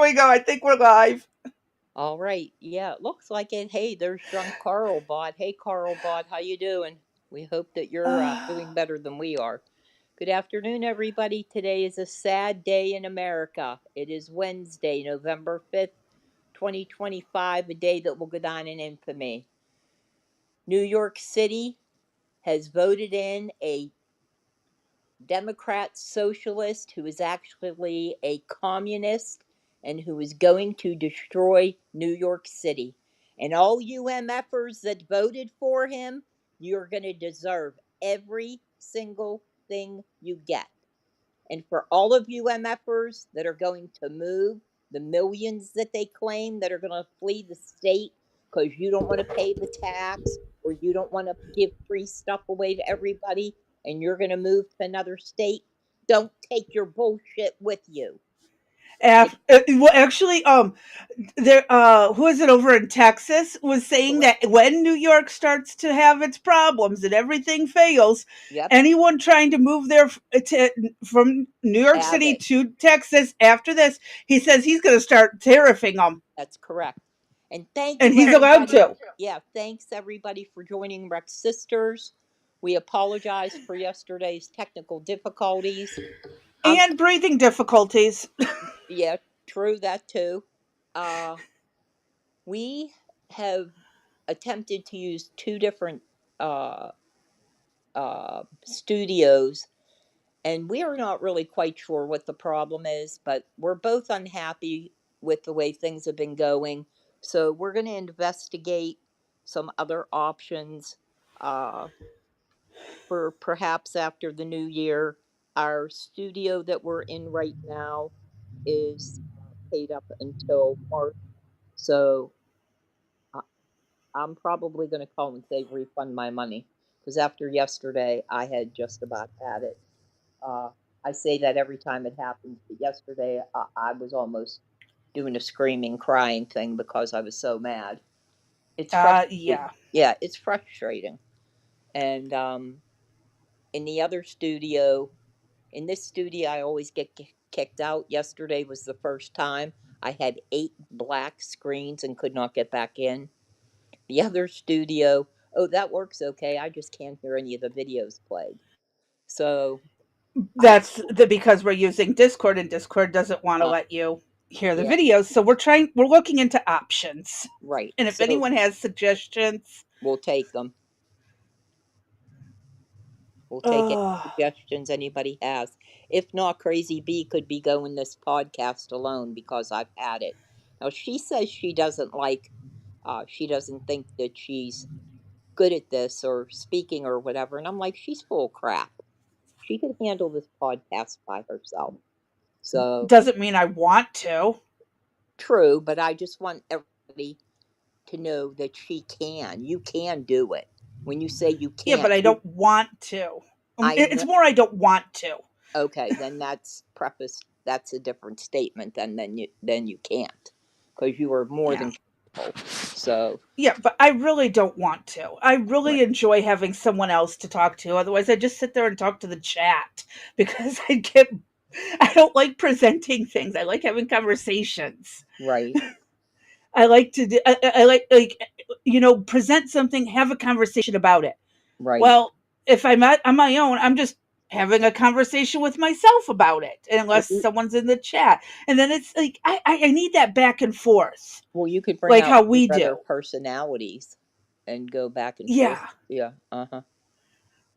we go. I think we're live. All right. Yeah, it looks like it. Hey, there's drunk Carl Bot. Hey, Carl Bot, how you doing? We hope that you're doing better than we are. Good afternoon, everybody. Today is a sad day in America. It is Wednesday, November 5th, 2025, a day that will go down in infamy. New York City has voted in a Democrat socialist who is actually a communist and who is going to destroy New York City. And all you MFers that voted for him, you're going to deserve every single thing you get. And for all of you MFers that are going to move, the millions that they claim that are going to flee the state because you don't want to pay the tax or you don't want to give free stuff away to everybody and you're going to move to another state, don't take your bullshit with you. Well, actually, there, who is it over in Texas was saying that when New York starts to have its problems and everything fails, anyone trying to move there from New York City to Texas after this, he says he's going to start tariffing them. That's correct. And thank you. And he's allowed to. Yeah, thanks everybody for joining Rex Sisters. We apologize for yesterday's technical difficulties. And breathing difficulties. Yeah, true, that too. We have attempted to use two different studios, and we are not really quite sure what the problem is, but we're both unhappy with the way things have been going. So we're going to investigate some other options for perhaps after the new year. Our studio that we're in right now is paid up until March. So I'm probably going to call and say refund my money because after yesterday, I had just about had it. I say that every time it happens, but yesterday I was almost doing a screaming, crying thing because I was so mad. It's yeah, it's frustrating. And in the other studio, in this studio, I always get kicked out. Yesterday was the first time. I had 8 black screens and could not get back in. The other studio, oh, that works okay. I just can't hear any of the videos played. So that's because we're using Discord, and Discord doesn't want to let you hear the videos. So we're looking into options. Right. And if anyone has suggestions, we'll take them. We'll take any suggestions anybody has. If not, Crazy B could be going this podcast alone because I've had it. Now, she says she doesn't she doesn't think that she's good at this or speaking or whatever. And I'm like, she's full of crap. She could handle this podcast by herself. So doesn't mean I want to. True, but I just want everybody to know that she can. You can do it. When you say you can't. Yeah, but I don't want to. It's more I don't want to. Okay, then that's a different statement than you can't. Because you are more than capable. So yeah, but I really don't want to. I really enjoy having someone else to talk to. Otherwise, I just sit there and talk to the chat because I don't like presenting things. I like having conversations. Right. I like to I like present something, have a conversation about it. Right. Well, if I'm on my own, I'm just having a conversation with myself about it, unless someone's in the chat. And then it's like I need that back and forth. Well, you could bring like out how we do personalities and go back and forth. Yeah.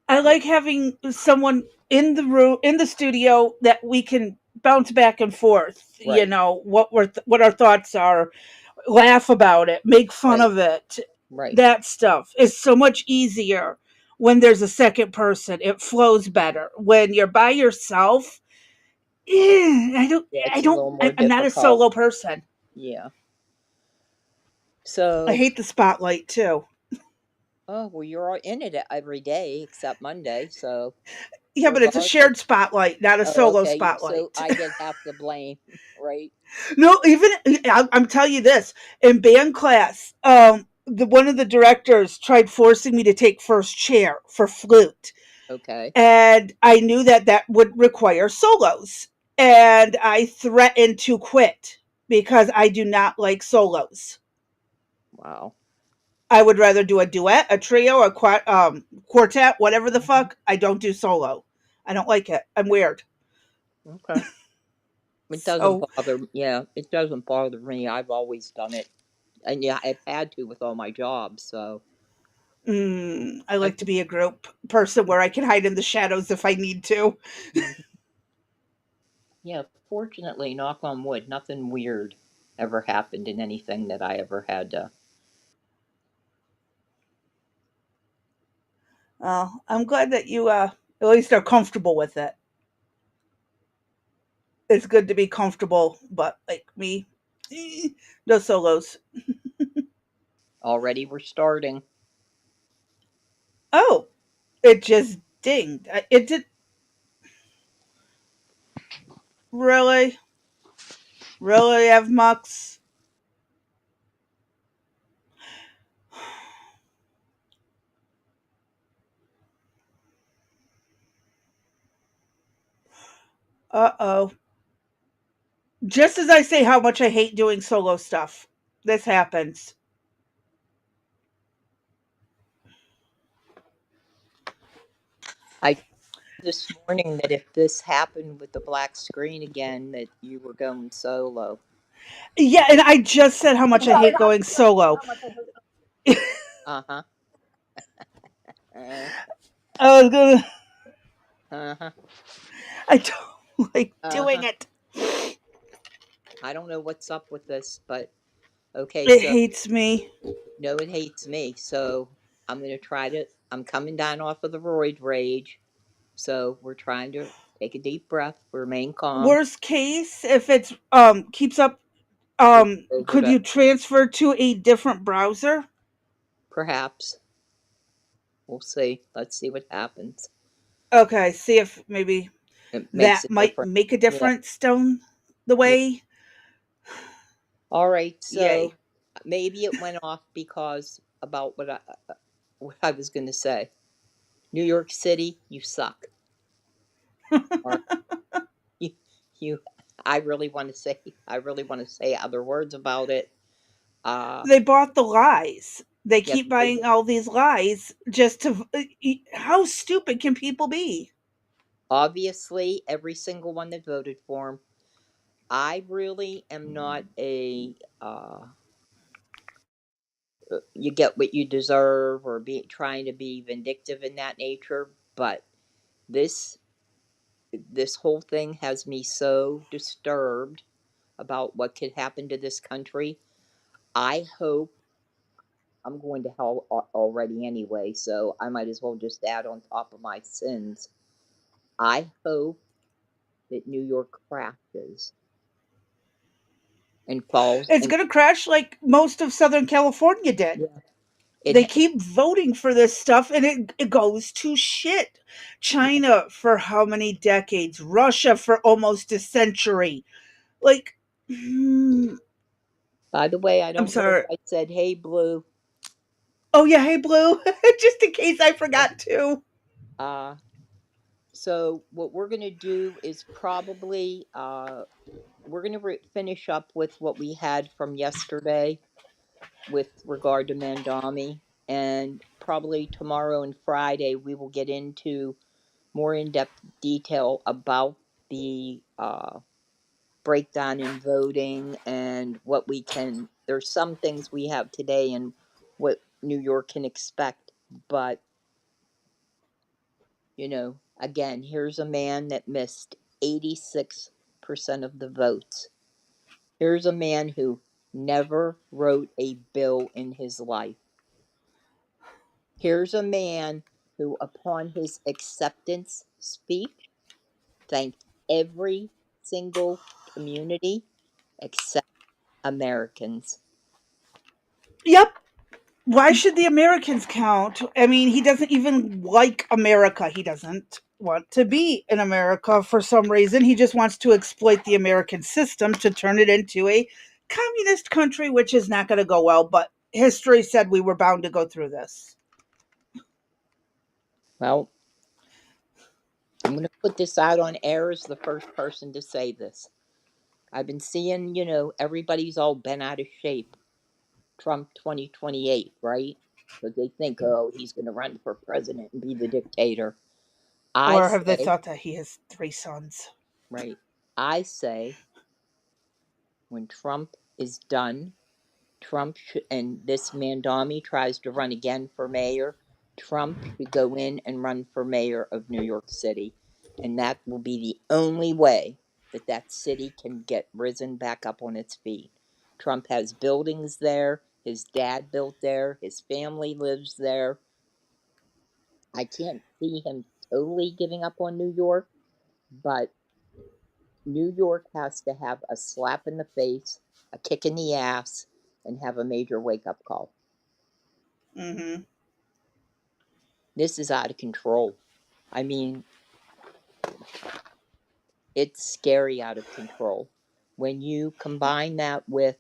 I like having someone in the room, in the studio, that we can bounce back and forth. Right. What our thoughts are, laugh about it, make fun of it. Right. That stuff is so much easier when there's a second person. It flows better. When you're by yourself, I'm not a solo person. Yeah. So I hate the spotlight too. Oh, well, you're in it every day except Monday, so. Yeah, but it's a shared spotlight, not a solo spotlight. So I get half the blame, right? No, I'm telling you this. In band class, one of the directors tried forcing me to take first chair for flute. Okay. And I knew that would require solos. And I threatened to quit because I do not like solos. Wow. I would rather do a duet, a trio, a quartet, whatever the Mhm. fuck. I don't do solo. I don't like it. I'm weird. Okay. It doesn't So bother. Yeah, it doesn't bother me. I've always done it, and yeah, I've had to with all my jobs. So I I like to think. be a group person where I can hide in the shadows if I need to. Mhm. Yeah, fortunately, knock on wood, nothing weird ever happened in anything that I ever had to. I'm glad that you at least are comfortable with it. It's good to be comfortable, but like me, eh, no solos. Already, we're starting. Oh, it just dinged. It did really, really have mucks. Uh-oh. Just as I say how much I hate doing solo stuff, this happens. I this morning that if this happened with the black screen again, that you were going solo. Yeah, and I just said how much I hate going solo. Uh huh. Uh I was gonna. huh. I don't like Uh doing huh. it. I don't know what's up with this, but okay. It So hates me. no, it hates me. So I'm gonna try to. I'm coming down off of the roid rage. So we're trying to take a deep breath, remain calm. Worst case, if it's keeps up, We'll go over could to you transfer to a different browser? perhaps. We'll see. Let's see what happens. Okay, see if maybe It makes that a might difference. make a Yeah. difference down the Yeah. way. All right. Yay. So maybe it went off because about what I was going to say. New York City, you suck. Or you, you. I really want to say. I really want to say other words about it. Uh, They bought the lies. They yes, keep they buying did. all these lies just to. How stupid can people be? Obviously, every single one that voted for him. I really am not a. You get what you deserve or be trying to be vindictive in that nature, but this this whole thing has me so disturbed about what could happen to this country. I hope I'm going to hell already anyway, so I might as well just add on top of my sins. I hope that New York crashes and falls It's and going to crash like most of Southern California did. yeah, it They keep voting for this stuff and it goes to shit. China for how many decades? Russia for almost a century. Like, by the way, I I'm don't know if sorry. I said hey blue. Oh, yeah. Hey, Blue. Just in case I forgot to. Uh so what we're going to do is probably we're going to finish up with what we had from yesterday with regard to Mandami. And probably tomorrow and Friday, we will get into more in depth detail about the breakdown in voting and what we can. There's some things we have today and what New York can expect. But, again, here's a man that missed 86% of the votes. Here's a man who never wrote a bill in his life. Here's a man who, upon his acceptance speech, thanked every single community except Americans. Yep. Why should the Americans count? I mean, he doesn't even like America. He doesn't want to be in America for some reason. He just wants to exploit the American system to turn it into a communist country, which is not going to go well. But history said we were bound to go through this. Well, I'm going to put this out on air as the first person to say this. I've been seeing, everybody's all bent out of shape. Trump 2028, right? Because they think, oh, he's going to run for president and be the dictator. I Or have they say, thought that he has 3 sons? right? I say when Trump is done, and this Mandami tries to run again for mayor, Trump should go in and run for mayor of New York City. And that will be the only way that that city can get risen back up on its feet. Trump has buildings there. His dad built there. His family lives there. I can't see him totally giving up on New York, but New York has to have a slap in the face, a kick in the ass, and have a major wake up call. Mm-hmm. This is out of control. I mean, it's scary out of control. When you combine that with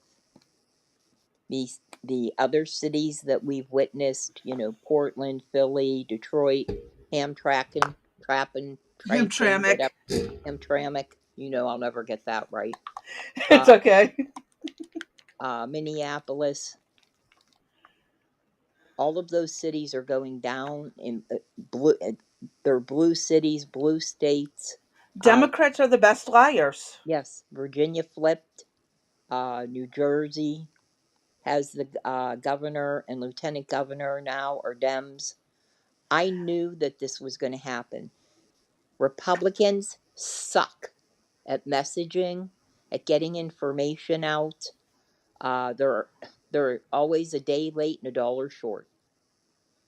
the other cities that we've witnessed, Portland, Philly, Detroit, Hamtramck, Tramping, Hamtramck. whatever, Hamtramck, I'll never get that right. It's okay. Minneapolis, all of those cities are going down in blue. They're blue cities, blue states. Democrats are the best liars. Yes, Virginia flipped. New Jersey has the governor and lieutenant governor now are Dems. I knew that this was going to happen. Republicans suck at messaging, at getting information out. They're always a day late and a dollar short.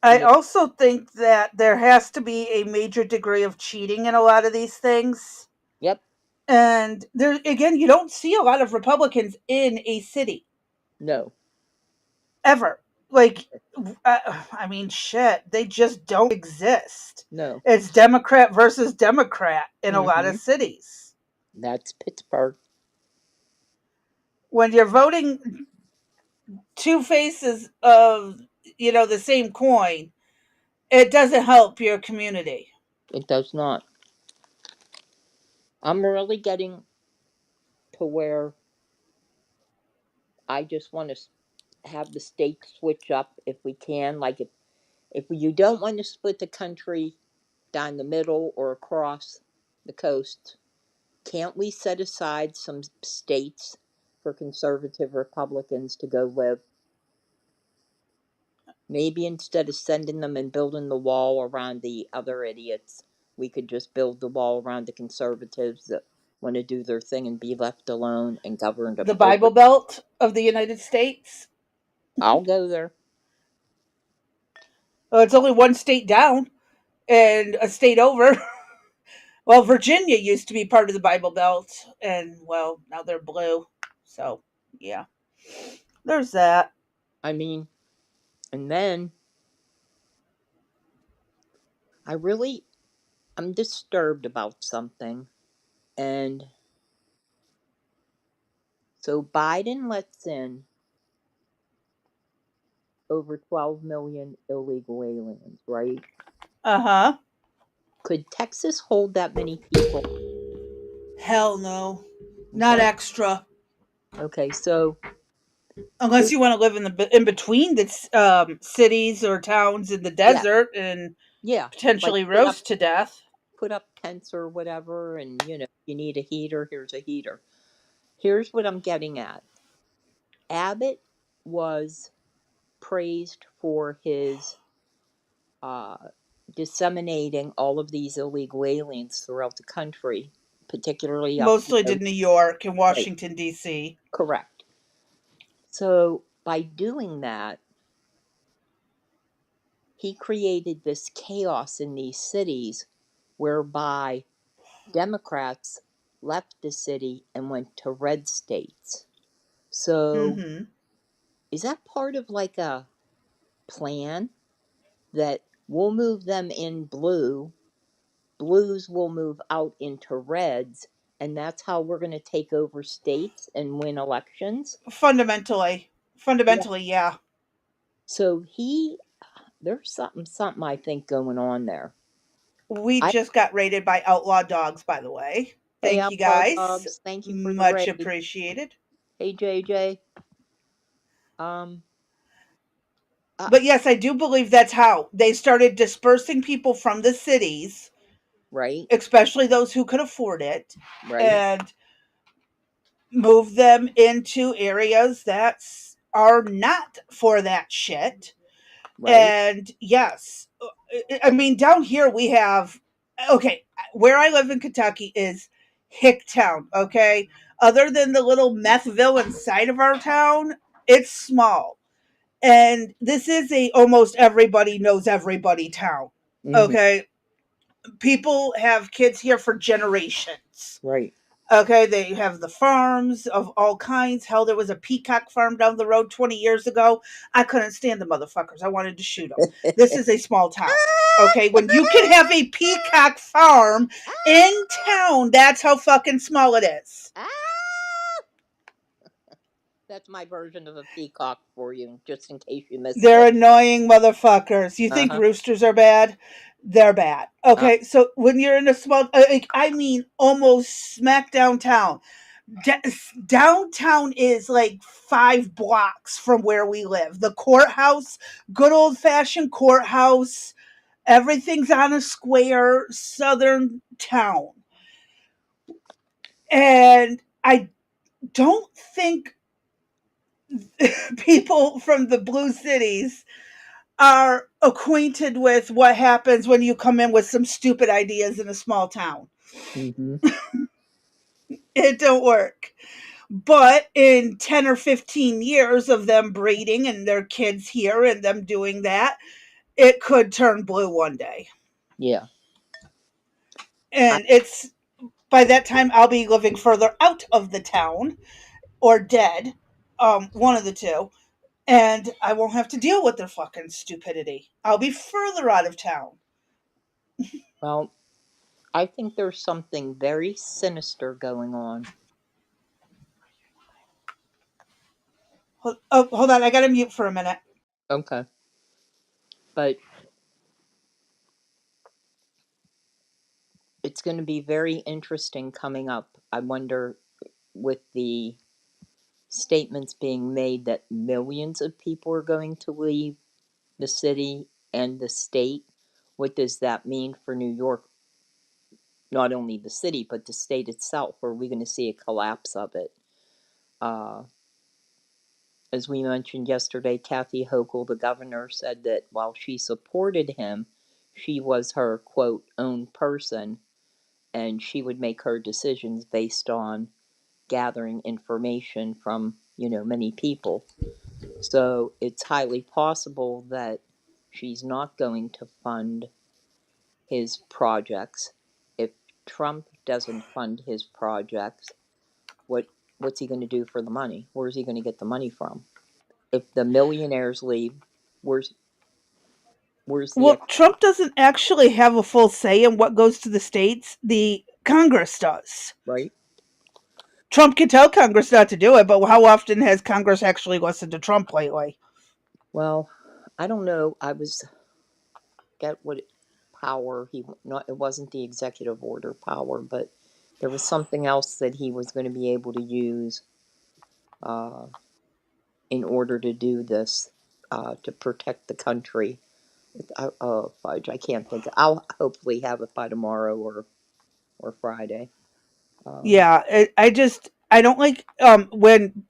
I You know, also think that there has to be a major degree of cheating in a lot of these things. yep, And there again, you don't see a lot of Republicans in a city no, ever. Like, I mean, shit, they just don't exist. no. It's Democrat versus Democrat in a lot Mm-hmm. of cities. That's Pittsburgh. When you're voting two faces of, the same coin, it doesn't help your community. It does not. I'm really getting to where I just want to have the states switch up if we can. Like if you don't want to split the country down the middle or across the coast, can't we set aside some states for conservative Republicans to go live? Maybe instead of sending them and building the wall around the other idiots, we could just build the wall around the conservatives that want to do their thing and be left alone and governed The Bible appropriately. Belt of the United States. I'll go there. Well, it's only one state down and a state over. Well, Virginia used to be part of the Bible Belt, and well, now they're blue. So, yeah, there's that. I mean, and then I'm disturbed about something. And so Biden lets in over 12 million illegal aliens, right? Uh huh. Could Texas hold that many people? Hell no, not Okay. extra. Okay. So, Unless you want to live in between the cities or towns in the yeah, desert and yeah. Like potentially roast to death. put up tents or whatever, and you need a heater, here's a heater. Here's what I'm getting at. Abbott was praised for his uh, disseminating all of these illegal aliens throughout the country, particularly up Mostly to New York and right. Washington D.C. Correct. So by doing that, he created this chaos in these cities whereby Democrats left the city and went to red states. So Mm-hmm. is that part of like a plan that we'll move them in blue, blues will move out into reds, and that's how we're going to take over states and win elections? Fundamentally, Yeah. fundamentally, yeah. So there's something I think going on there. We I just got raided by outlaw dogs, by the way. Hey, Thank you Outlaw guys. Dogs, thank you for the Much raid. appreciated. Hey, JJ. Um, uh, But yes, I do believe that's how they started dispersing people from the cities, right, especially those who could afford it, right, and move them into areas that are not for that shit. right. And yes, I mean, down here we have, okay, where I live in Kentucky is Hicktown, okay? Other than the little methville inside of our town, it's small. And this is a almost everybody knows everybody town, Mm-hmm. okay? People have kids here for generations. Right. Okay, they have the farms of all kinds. Hell, there was a peacock farm down the road 20 years ago. I couldn't stand the motherfuckers. I wanted to shoot them. This is a small town. Okay, when you can have a peacock farm in town, that's how fucking small it is. That's my version of a peacock for you, just in case you missed They're it. annoying motherfuckers. You Uh think huh. roosters are bad? They're bad. Okay, so when you're in a small, like, I mean, almost smack downtown. Downtown is like 5 blocks from where we live. The courthouse, good old fashioned courthouse. Everything's on a square, southern town. And I don't think people from the blue cities are acquainted with what happens when you come in with some stupid ideas in a small town. Mm-hmm. It don't work. But in 10 or 15 years of them breeding and their kids here and them doing that, it could turn blue one day. Yeah. I, And it's by that time I'll be living further out of the town or dead, one of the two, and I won't have to deal with their fucking stupidity. I'll be further out of town. well, I think there's something very sinister going on. Hold on, I gotta mute for a minute. Okay. But it's going to be very interesting coming up. I wonder, with the statements being made that millions of people are going to leave the city and the state, what does that mean for New York? Not only the city, but the state itself. Are we going to see a collapse of it? Uh, as we mentioned yesterday, Kathy Hochul, the governor, said that while she supported him, she was her, quote, own person, and she would make her decisions based on gathering information from, many people. So it's highly possible that she's not going to fund his projects. If Trump doesn't fund his projects, what what's he going to do for the money? Where's he going to get the money from? If the millionaires leave, where's where's the Well, Trump doesn't actually have a full say in what goes to the states. The Congress does. right? Trump can tell Congress not to do it, but how often has Congress actually listened to Trump lately? Well, I don't know. I was get what power he not it wasn't the executive order power, but there was something else that he was going to be able to use uh, in order to do this to protect the country. Oh, fudge! I can't think. I'll hopefully have it by tomorrow or Friday. Um, Yeah, I don't like when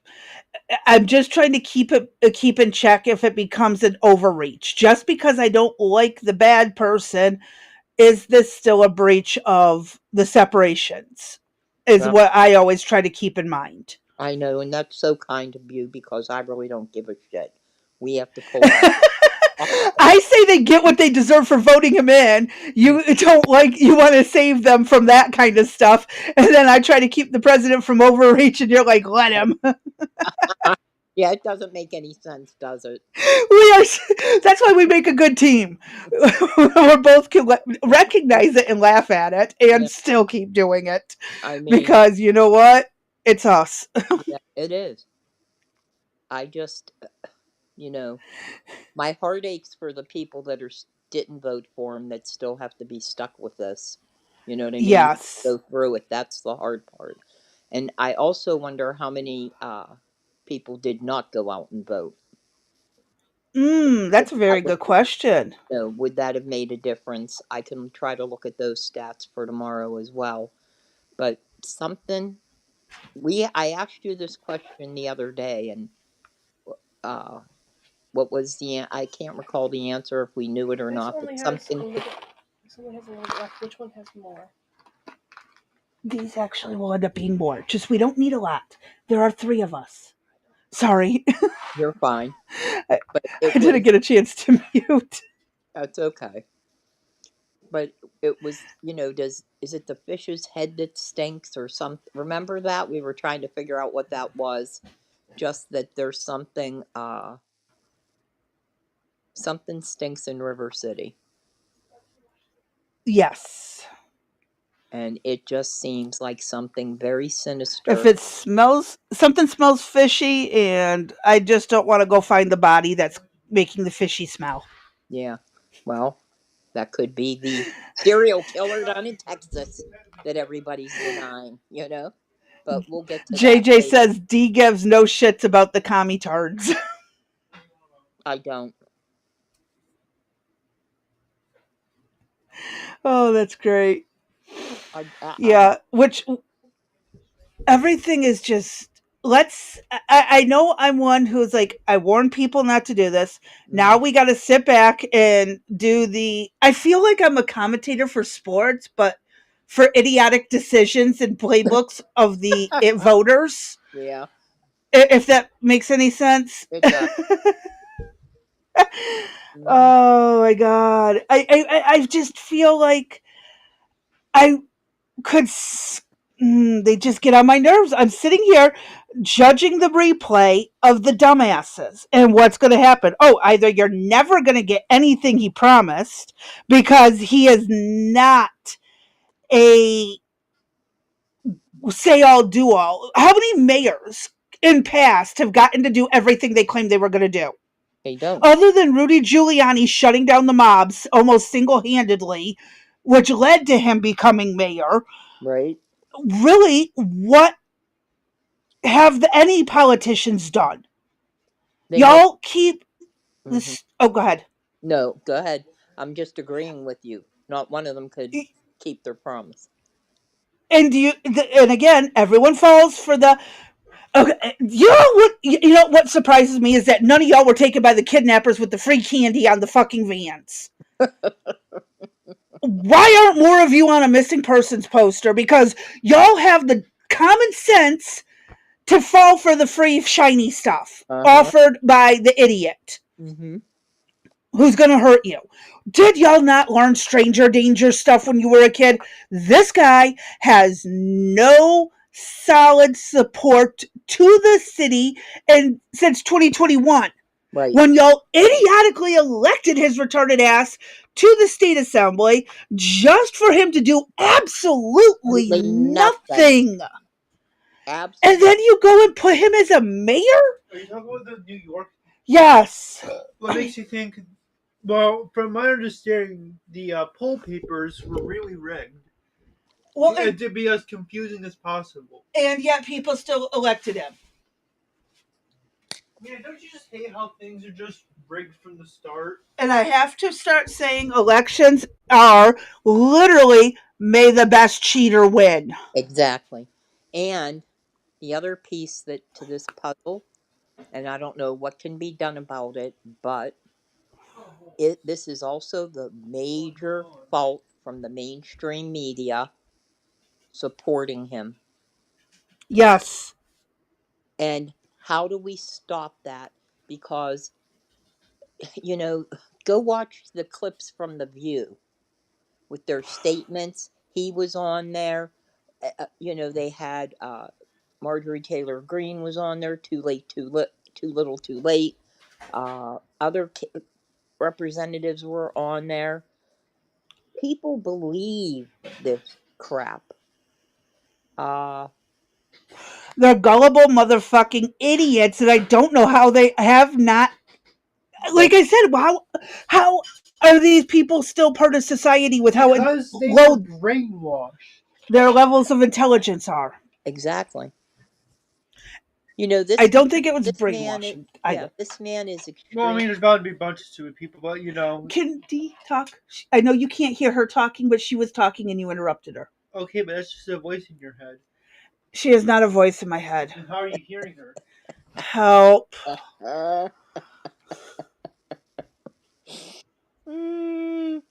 I'm just trying to keep in check if it becomes an overreach. Just because I don't like the bad person, is this still a breach of the separations? Is well, what I always try to keep in mind. I know, and that's so kind of you because I really don't give a shit. We have to pull out. I say they get what they deserve for voting him in. Mm. You don't like, you want to save them from that kind of stuff, and then I try to keep the president from overreach, and you're like, let him. Yeah, it doesn't make any sense, does it? We are. That's why we make a good team. We're both can recognize it and laugh at it, Yeah, and still keep doing it I mean, because you know what? It's us. yeah, it is. I just, you know, my heart aches for the people that didn't vote for him that still have to be stuck with this. You know what I mean? You Yes. go through it. That's the hard part. And I also wonder how many people did not go out and vote. If That's a that very would, good question. would that have made a difference? I can try to look at those stats for tomorrow as well. But something I asked you this question the other day, and uh, what was I can't recall the answer if we knew it or not. But something. This only has a little bit left. Which one has more? These actually will end up being more. Just we don't need a lot. There are 3 of us. Sorry. You're fine. I, But it I didn't was. get a chance to mute. That's okay. But it was, is it the fish's head that stinks or something? Remember that? We were trying to figure out what that was. Just that there's something stinks in River City. Yes. And it just seems like something very If sinister. it smells, something smells fishy, and I just don't want to go find the body that's making the fishy smell. Yeah. Well, that could be the serial killer down in Texas that everybody's denying. But we'll get to that JJ later. says D gives no shits about the commie turds. I don't. Oh, that's great. I Yeah, which everything is just I know I'm one who's like, I warn people not to do this. Now we got to sit back and do I feel like I'm a commentator for sports, but for idiotic decisions and playbooks of the voters. Yeah, If that makes any sense. it does. Hmm. Oh my god. I just feel like I could they just get on my nerves. I'm sitting here judging the replay of the dumbasses and what's going to happen. Oh, either you're never going to get anything he promised because he is not a say all do all. How many mayors in past have gotten to do everything they claimed they were going to do? They don't. Other than Rudy Giuliani shutting down the mobs almost single-handedly, which led to him becoming mayor, Right? really, what have any politicians done? They make. Y'all keep Hmm. this. Oh, go ahead. No, go ahead. I'm just agreeing with you. Not one of them could keep their promise. And and again, everyone falls for the. Okay, you know what surprises me is that none of y'all were taken by the kidnappers with the free candy on the fucking vans. Why aren't more of you on a missing persons poster? Because y'all have the common sense to fall for the free shiny stuff Uh-huh. offered by the idiot Mm-hmm. who's going to hurt you. Did y'all not learn stranger danger stuff when you were a kid? This guy has no solid support to the city and since 2021 Right. when y'all idiotically elected his retarded ass to the state assembly just for him to do absolutely Absolutely nothing. nothing. And Absolutely. then you go and put him as a mayor? Are you talking about the New York? Yes. What makes you think? Well, from my understanding, the poll papers were really rigged. Well, To be as confusing as possible. and yet people still elected him. Yeah, don't you just hate how things are just rigged from the start? And I have to start saying elections are literally may the best cheater win. Exactly. And the other piece that to this puzzle, and I don't know what can be done about it, but this is also the major fault from the mainstream media supporting him. Yes. And how do we stop that? Because, you know, go watch the clips from The View with their statements. He was on there. They had Marjorie Taylor Greene was on there. Too late, too little, too late. Other representatives were on there. People believe this crap. They're gullible motherfucking idiots and I don't know how they have not They like I said, how Are these people still part of society with how Because they were low brainwashed. their levels of intelligence are? Exactly. You know, I don't think it was this man, brainwashing yeah, either. this man is Well, I extreme. mean, there's bound to be a bunch of stupid people, but Can Dee talk? I know you can't hear her talking, but she was talking and you interrupted her. okay, but that's just a voice in your head. She is not a voice in my head. And how are you hearing her? Help. Mm,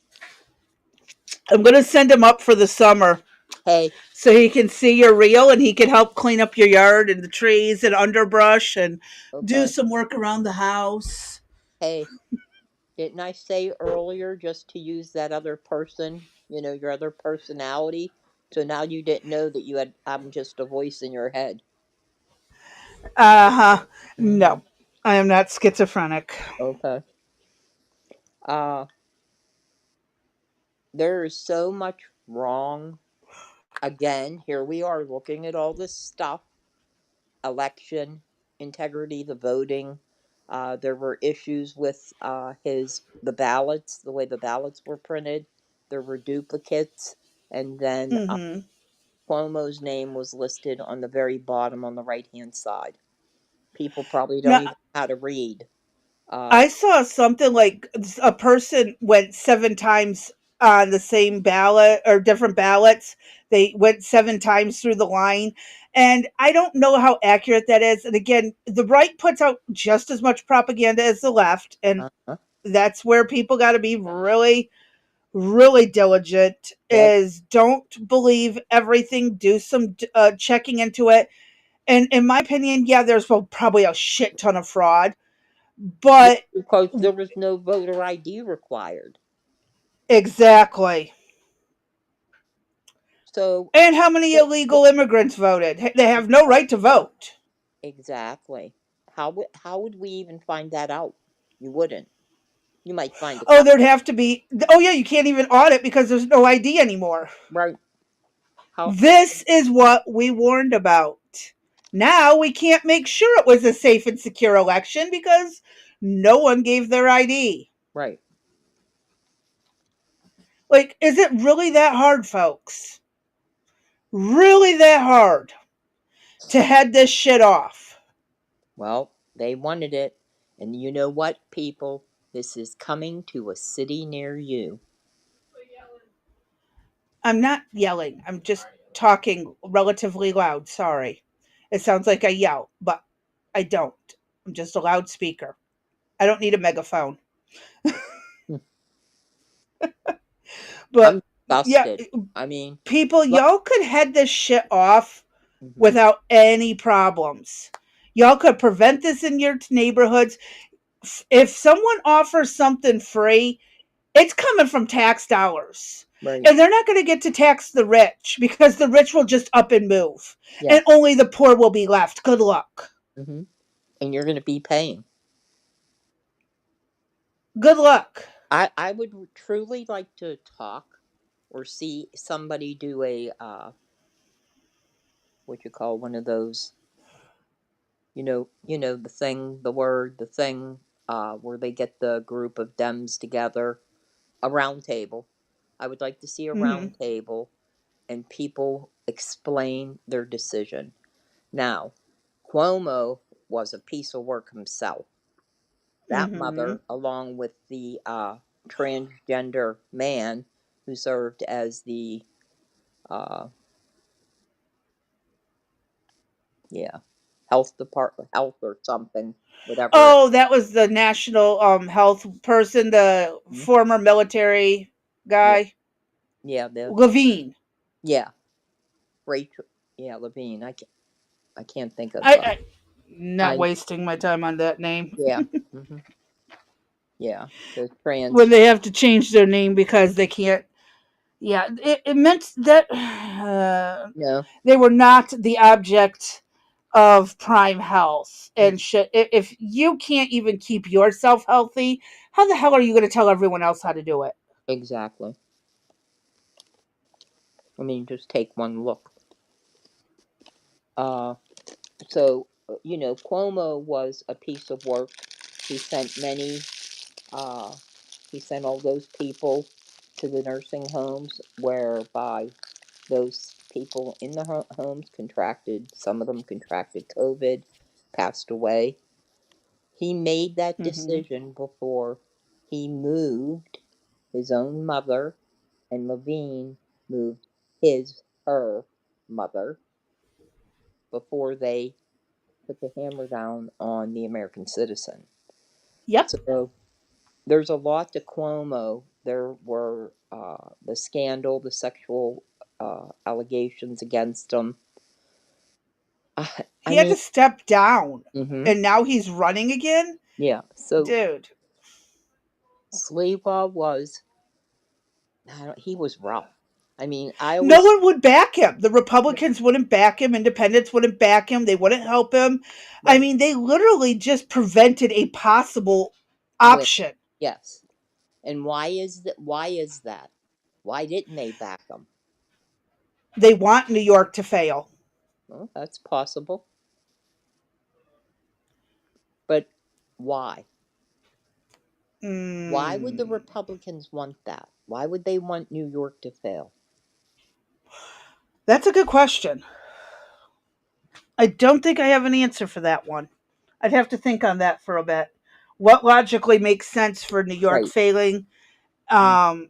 I'm going to send him up for the summer hey, so he can see your reel and he can help clean up your yard and the trees and underbrush and do okay. some work around the house. Hey, didn't I say earlier just to use that other person, your other personality? So now you didn't know that I'm just a voice in your head. Uh huh. Hmm. No, I am not schizophrenic. Okay. Uh, there is so much wrong. Again, here we are looking at all this stuff, election integrity, the voting. There were issues with the ballots, the way the ballots were printed. There were duplicates, and then Mm-hmm. Cuomo's name was listed on the very bottom on the right hand side. People probably don't Now, even know how to read. Uh, I saw something like a person went 7 times on the same ballot or different ballots. They went 7 times through the line. And I don't know how accurate that is. And again, the right puts out just as much propaganda as the left. And uh that's where people got to be really, really diligent Yep. is don't believe everything. Do some checking into it. And in my opinion, yeah, there's probably a shit ton of fraud. Yeah, But because there was no voter ID required. exactly. So, And how many what, what, illegal immigrants voted? They have no right to exactly. vote. Exactly. How would we even find that out? You wouldn't. You might find a Oh, there'd couple. have to be. Oh, yeah, you can't even audit because there's no ID anymore. Right. How This is what we warned about. Now we can't make sure it was a safe and secure election because no one gave their ID. right. Like, is it really that hard, folks? Really that hard to head this shit off? Well, they wanted it. And you know what, people? This is coming to a city near you. I'm not yelling. I'm just talking relatively loud. Sorry. It sounds like I yell, but I don't. I'm just a loudspeaker. I don't need a megaphone. Hmm. I'm But yeah, disgusted. I mean, people, look. y'all could head this shit off Hmm. without any problems. Y'all could prevent this in your neighborhoods. If someone offers something free, it's coming from tax dollars. Right. And they're not going to get to tax the rich because the rich will just up and move. Yeah. And only the poor will be left. Good luck. Hmm. And you're going to be paying. Good luck. I would truly like to talk or see somebody do a, what you call one of those, the thing, the word, the thing, where they get the group of Dems together, a round table. I would like to see a Mm-hmm. round table and people explain their decision. Now, Cuomo was a piece of work himself. That Mm-hmm. mother, along with the transgender man who served as the, uh, yeah, health department, health or something, whatever. Oh, that was the national health person, the Mhm. former military Yeah, guy, yeah, Levine. yeah, Rachel, yeah, Levine. I can't think of, I not I, wasting my time on that name. yeah, hmm, yeah, the When trans, they have to change their name because they can't. Yeah, it meant that no, they were not the object of prime health mm, and shit. If you can't even keep yourself healthy, how the hell are you going to tell everyone else how to do it? exactly. I mean, just take one look. Uh, so, Cuomo was a piece of work. He sent many, uh, He sent all those people to the nursing homes, whereby those people in the homes contracted, some of them contracted COVID, passed away. He made that Mm-hmm. decision before he moved his own mother, and Levine moved her mother, before they put the hammer down on the American citizen. Yep. So there's a lot to Cuomo. There were the scandal, the sexual allegations against him. I He had mean, to step down, mm-hmm. and now he's running again? Yeah. So Dude. Sliwa was, he was rough. I mean, I No always, one would back him. The Republicans wouldn't back him. Independents wouldn't back him. They wouldn't help him. I right, mean, they literally just prevented a possible win. option. Yes. And why is that? Why is that? Why didn't they back him? They want New York to fail. Well, that's possible. But why? Why would the Mm, Republicans want that? Why would they want New York to fail? that's a good question. I don't think I have an answer for that one. I'd have to think on that for a bit. What logically makes sense for New York Right. failing? Mm. Um,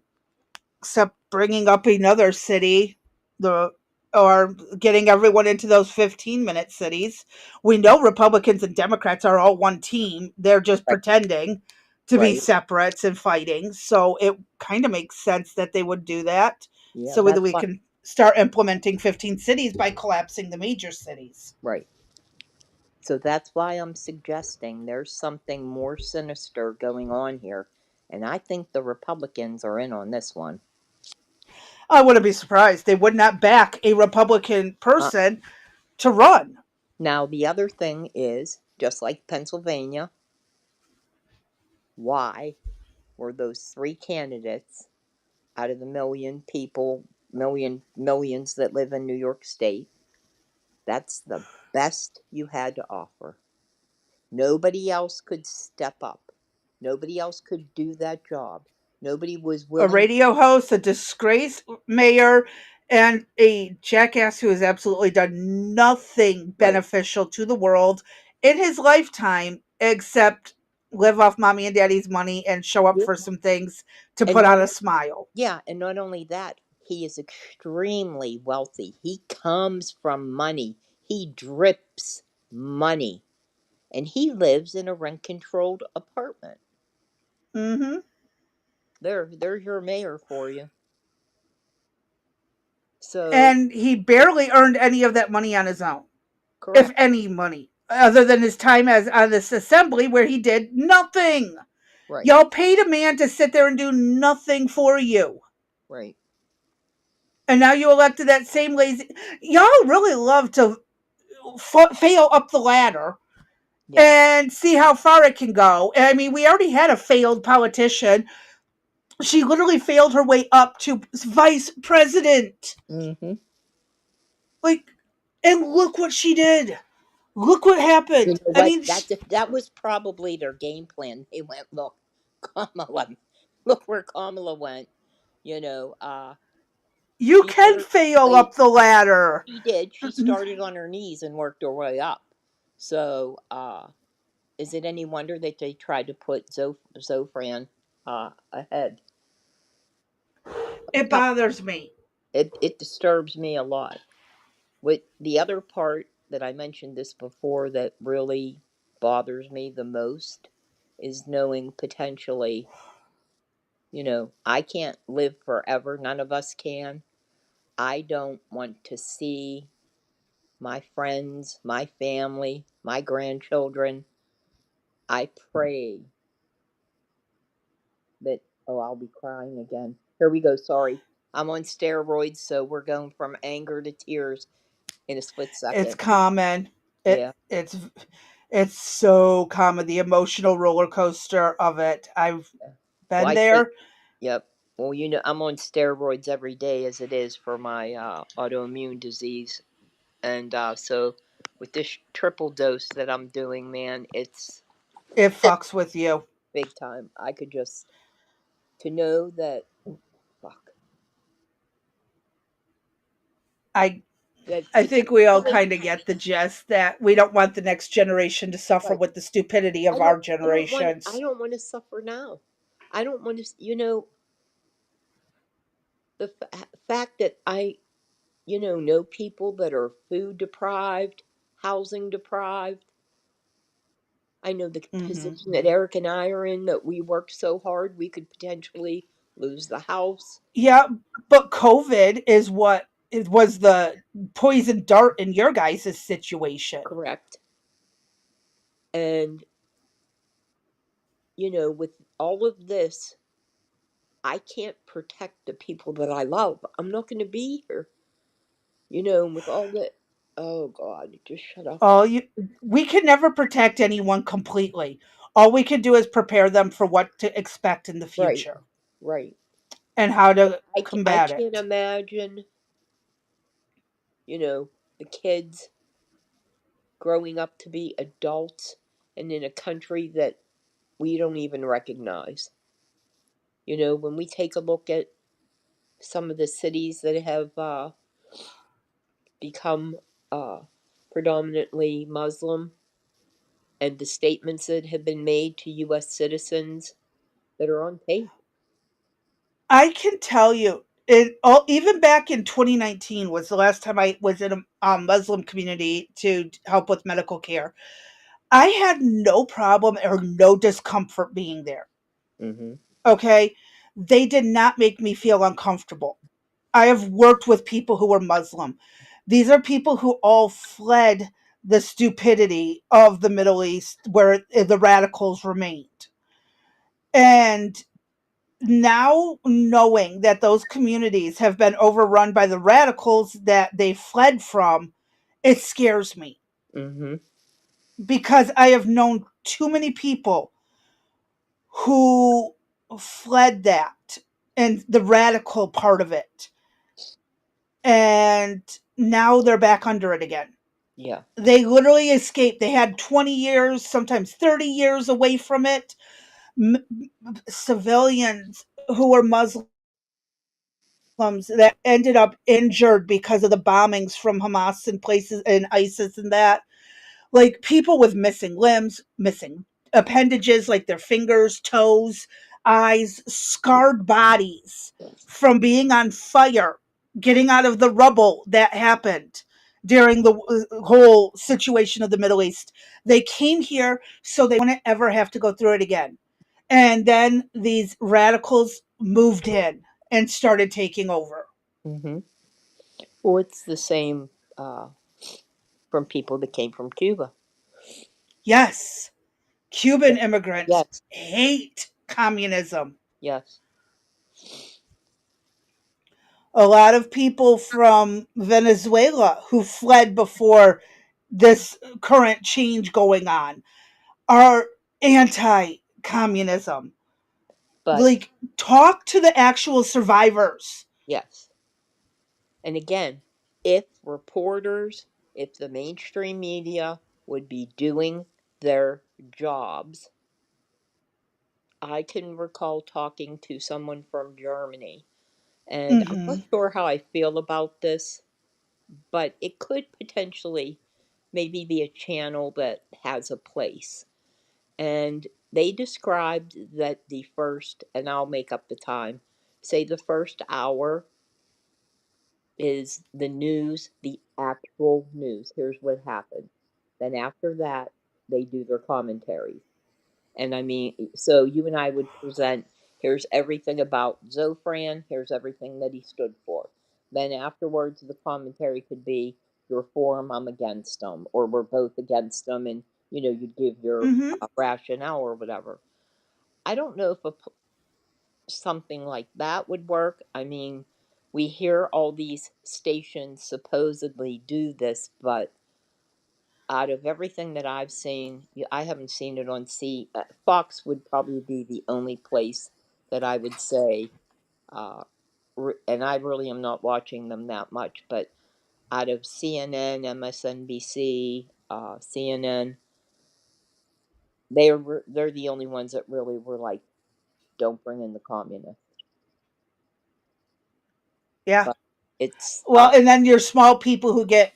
Except bringing up another city, the or getting everyone into those 15-minute cities. We know Republicans and Democrats are all one team. They're just Right. pretending to be Right. separates and fighting. So it kind of makes sense that they would do that. Yeah, So that that's we why. can start implementing 15 cities by collapsing the major cities. Right. So that's why I'm suggesting there's something more sinister going on here. And I think the Republicans are in on this one. I wouldn't be surprised. They would not back a Republican Uh, person to run. Now, the other thing is, just like Pennsylvania, why were those three candidates out of the million people, millions that live in New York State? That's the best you had to offer. Nobody else could step up. Nobody else could do that job. Nobody was A willing. radio host, a disgraced mayor, and a jackass who has absolutely done nothing Right. beneficial to the world in his lifetime except live off mommy and daddy's money and show up Yeah. for some things to And put not on a smile. Yeah, and not only that, he is extremely wealthy. He comes from money. He drips money. And he lives in a rent controlled apartment. Hmm. There's your mayor for you. So, And he barely earned any of that money on his own, if correct. any money, other than his time as on this assembly where he did nothing. Right. Y'all paid a man to sit there and do nothing for you. Right. And now you elected that same lazy. Y'all really love to fail up the ladder Yes. and see how far it can go. I mean, we already had a failed politician. She literally failed her way up to vice president. Mm-hmm. Like, and look what she did. Look what You happened. know I what? mean, That was probably their game plan. They went, look, Kamala, look where Kamala went. You know, you she can literally, fail up the ladder. she did. She started on her knees and worked her way up. So, is it any wonder that they tried to put Zofran ahead? It bothers me. It disturbs me a lot. With the other part that I mentioned this before that really bothers me the most is knowing potentially, I can't live forever. None of us can. I don't want to see my friends, my family, my grandchildren. I pray that, oh, I'll be crying again. Here we go. Sorry. I'm on steroids, so we're going from anger to tears in a split It's second. common. Yeah. It's so common. The emotional roller coaster of it. I've Yeah. Well, been I take, there. yep. Well, I'm on steroids every day as it is for my autoimmune disease. And so with this triple dose that I'm doing, man, it's It fucks with you. big time. I could just. to know that, fuck, I that I think we all potentially, kind of get the gist that we don't want the next generation to suffer right, with the stupidity of our I generations. don't want to suffer now. I don't want to, the fact that I, know people that are food deprived, housing deprived. I know the Hmm. position that Eric and I are in, that we worked so hard we could potentially lose the house. Yeah, but COVID is what it was the poison dart in your guys' situation. Correct. And, with all of this, I can't protect the people that I love. I'm not going to be here, and with all that. Oh, God, just shut up. All you We can never protect anyone completely. All we can do is prepare them for what to expect in the Right, future right. and how But to I combat can't it. imagine, the kids growing up to be adults and in a country that we don't even recognize. When we take a look at some of the cities that have become uh, predominantly Muslim, and the statements that have been made to U.S. citizens that are on tape. I can tell you, it all, even back in 2019 was the last time I was in a Muslim community to help with medical care. I had no problem or no discomfort being there. Mm-hmm. Okay. They did not make me feel uncomfortable. I have worked with people who were Muslim. These are people who all fled the stupidity of the Middle East where the radicals remained. And now knowing that those communities have been overrun by the radicals that they fled from, it scares me Mm-hmm. because I have known too many people who fled that and the radical part of it. And now they're back under it again. Yeah. They literally escaped. They had 20 years, sometimes 30 years away from it. M- Civilians who were Muslims that ended up injured because of the bombings from Hamas and places and ISIS and that. Like people with missing limbs, missing appendages like their fingers, toes, eyes, scarred bodies from being on fire, getting out of the rubble that happened during the whole situation of the Middle East. They came here so they wouldn't ever have to go through it again. And then these radicals moved in and started taking over. Mm-hmm. Well, it's the same uh, from people that came from Cuba. Yes, Cuban Yeah. immigrants Yes. hate communism. Yes. A lot of people from Venezuela who fled before this current change going on are anti communism. But Like, talk to the actual survivors. yes. And again, if reporters, if the mainstream media would be doing their jobs, I can recall talking to someone from Germany, and I'm not Hmm. sure how I feel about this, but it could potentially maybe be a channel that has a place. And they described that the first, and I'll make up the time, say the first hour is the news, the actual news. Here's what happened. Then after that, they do their commentaries. And I mean, so you and I would present, here's everything about Zofran, here's everything that he stood for. Then afterwards, the commentary could be, you're for him, I'm against him, or we're both against him, and you'd give your Hmm. rationale or whatever. I don't know if something like that would work. I mean, we hear all these stations supposedly do this, but out of everything that I've seen, I haven't seen it on Fox would probably be the only place that I would say, uh, and I really am not watching them that much, but out of CNN, MSNBC, CNN, they're the only ones that really were like don't bring in the communists. Yeah. But it's Well, and then your small people who get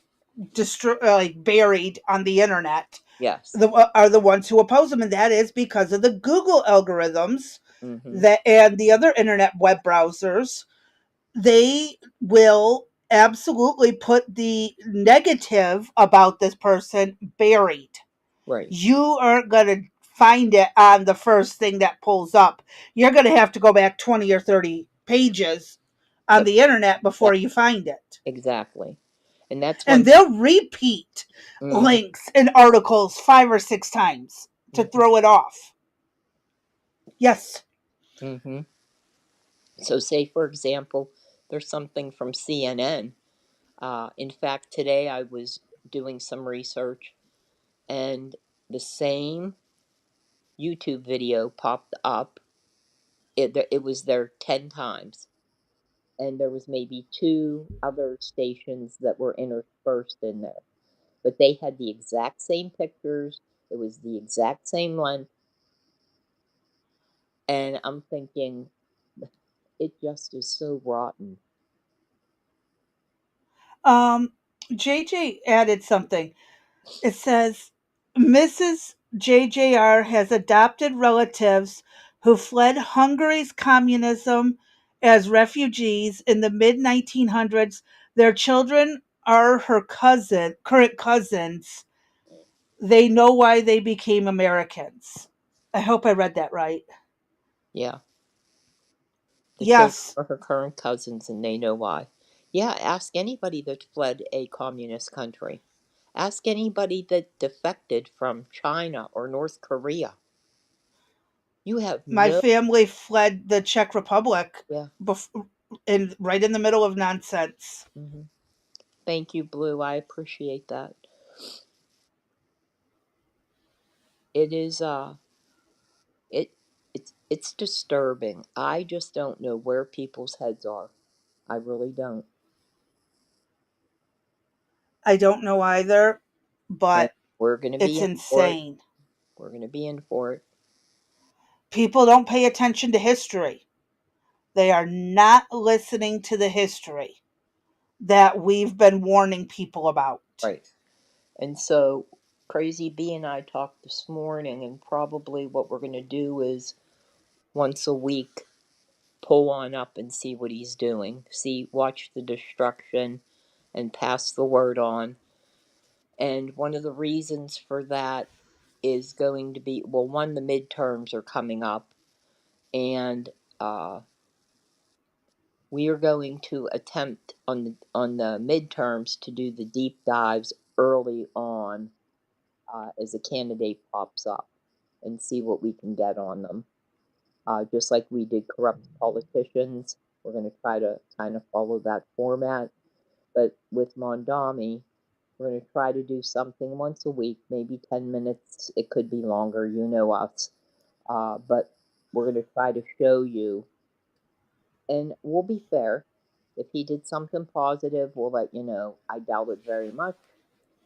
like buried on the internet yes. are the ones who oppose them, and that is because of the Google algorithms Mm-hmm. that and the other internet web browsers. They will absolutely put the negative about this person buried. Right. You aren't going to find it on the first thing that pulls up. You're going to have to go back 20 or 30 pages on To the internet that before you find it. exactly. And that's And one. they'll repeat Mm-hmm. links in articles 5 or 6 times to Mm-hmm. throw it off. Yes. Mm-hmm. So, say for example, there's something from CNN. In fact, today I was doing some research, and the same YouTube video popped up. It was there 10 times, and there was maybe two other stations that were interspersed in there, but they had the exact same pictures. It was the exact same length, and I'm thinking, it just is so rotten. Um, JJ added something. It says Mrs. JJR has adopted relatives who fled Hungary's communism as refugees in the mid 1900s. Their children are her current cousins. They know why they became Americans. I hope I read that right. Yeah, the children Yes, are her current cousins, and they know why. Yeah, ask anybody that fled a communist country. Ask anybody that defected from China or North Korea. You have my no. family fled the Czech Republic Yeah. right in the middle of nonsense. Hmm. Thank you, Blue. I appreciate that. It is it it's disturbing. I just don't know where people's heads are. I really don't. I don't know either, And but we're going to be it's in for it. insane. We're going to be in for it. People don't pay attention to history. They are not listening to the history that we've been warning people about. Right. And so Crazy B and I talked this morning, and probably what we're going to do is once a week pull on up and see what he's doing. Watch the destruction and pass the word on. And one of the reasons for that is going to be, well, one, the midterms are coming up, and we are going to attempt on the midterms to do the deep dives early on as a candidate pops up and see what we can get on them. Just like we did corrupt politicians, we're going to try to kind of follow that format. But with Mondami, we're going to try to do something once a week, maybe 10 minutes. It could be longer, you know us. But we're going to try to show you, and we'll be fair. If he did something positive, we'll let you know. I doubt it very much.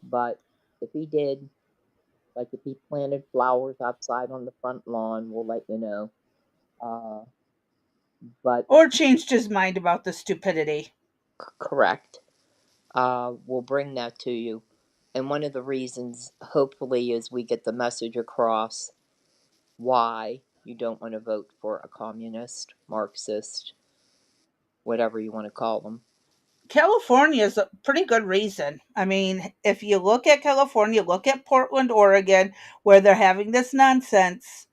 But if he did, like if he planted flowers outside on the front lawn, we'll let you know. Uh, but Or changed his mind about the stupidity. correct. We'll bring that to you. And one of the reasons, hopefully, is we get the message across why you don't want to vote for a communist, Marxist, whatever you want to call them. California is a pretty good reason. I mean, if you look at California, look at Portland, Oregon, where they're having this nonsense.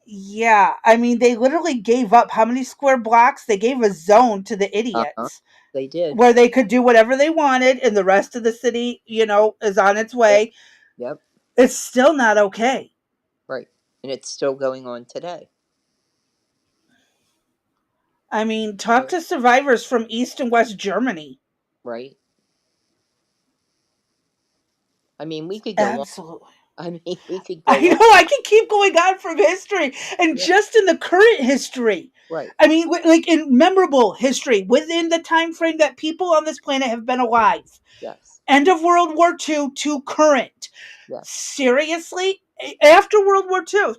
Yeah, I mean, they literally gave up how many square blocks? They gave a zone to the Uh huh. idiots They did. where they could do whatever they wanted, and the rest of the city, is on its Yep. way. Yep. It's still not okay. Right. And it's still going on today. I mean, talk Right. to survivors from East and West Germany. Right. I mean, we could go on. Absolutely. I mean, we could I go know on. I can keep going on from history and Yeah. just in the current history. Right. I mean, like in memorable history within the time frame that people on this planet have been alive. Yes. End of World War II to current. Yes. Seriously, after World War II,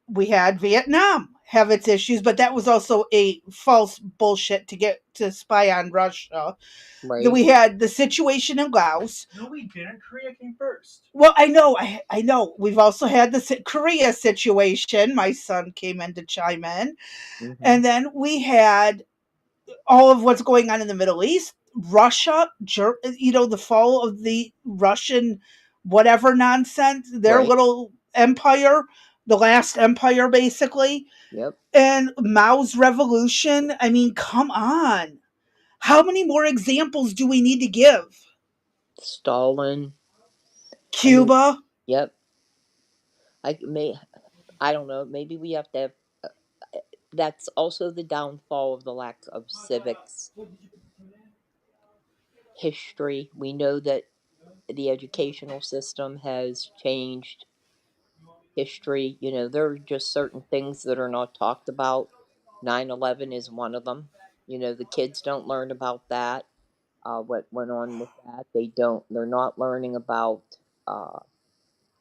we had Vietnam. have its issues, but that was also a false bullshit to get to spy on Russia. Then Right. we had the situation in Laos. No, we didn't. Korea came first. Well, I know. We've also had the Korea situation. My son came in to chime in. Mm-hmm. And then we had all of what's going on in the Middle East, Russia, the fall of the Russian whatever nonsense, their Right. little empire, the last empire basically, Yep. and Mao's revolution. I mean, come on. How many more examples do we need to give? Stalin. I mean, Cuba. yep. I may. I don't know. Maybe we have to have. That's also the downfall of the lack of civics history. We know that the educational system has changed history. There are just certain things that are not talked about. 9/11 is one of them. The kids don't learn about that. What went on with that? They're not learning about, uh,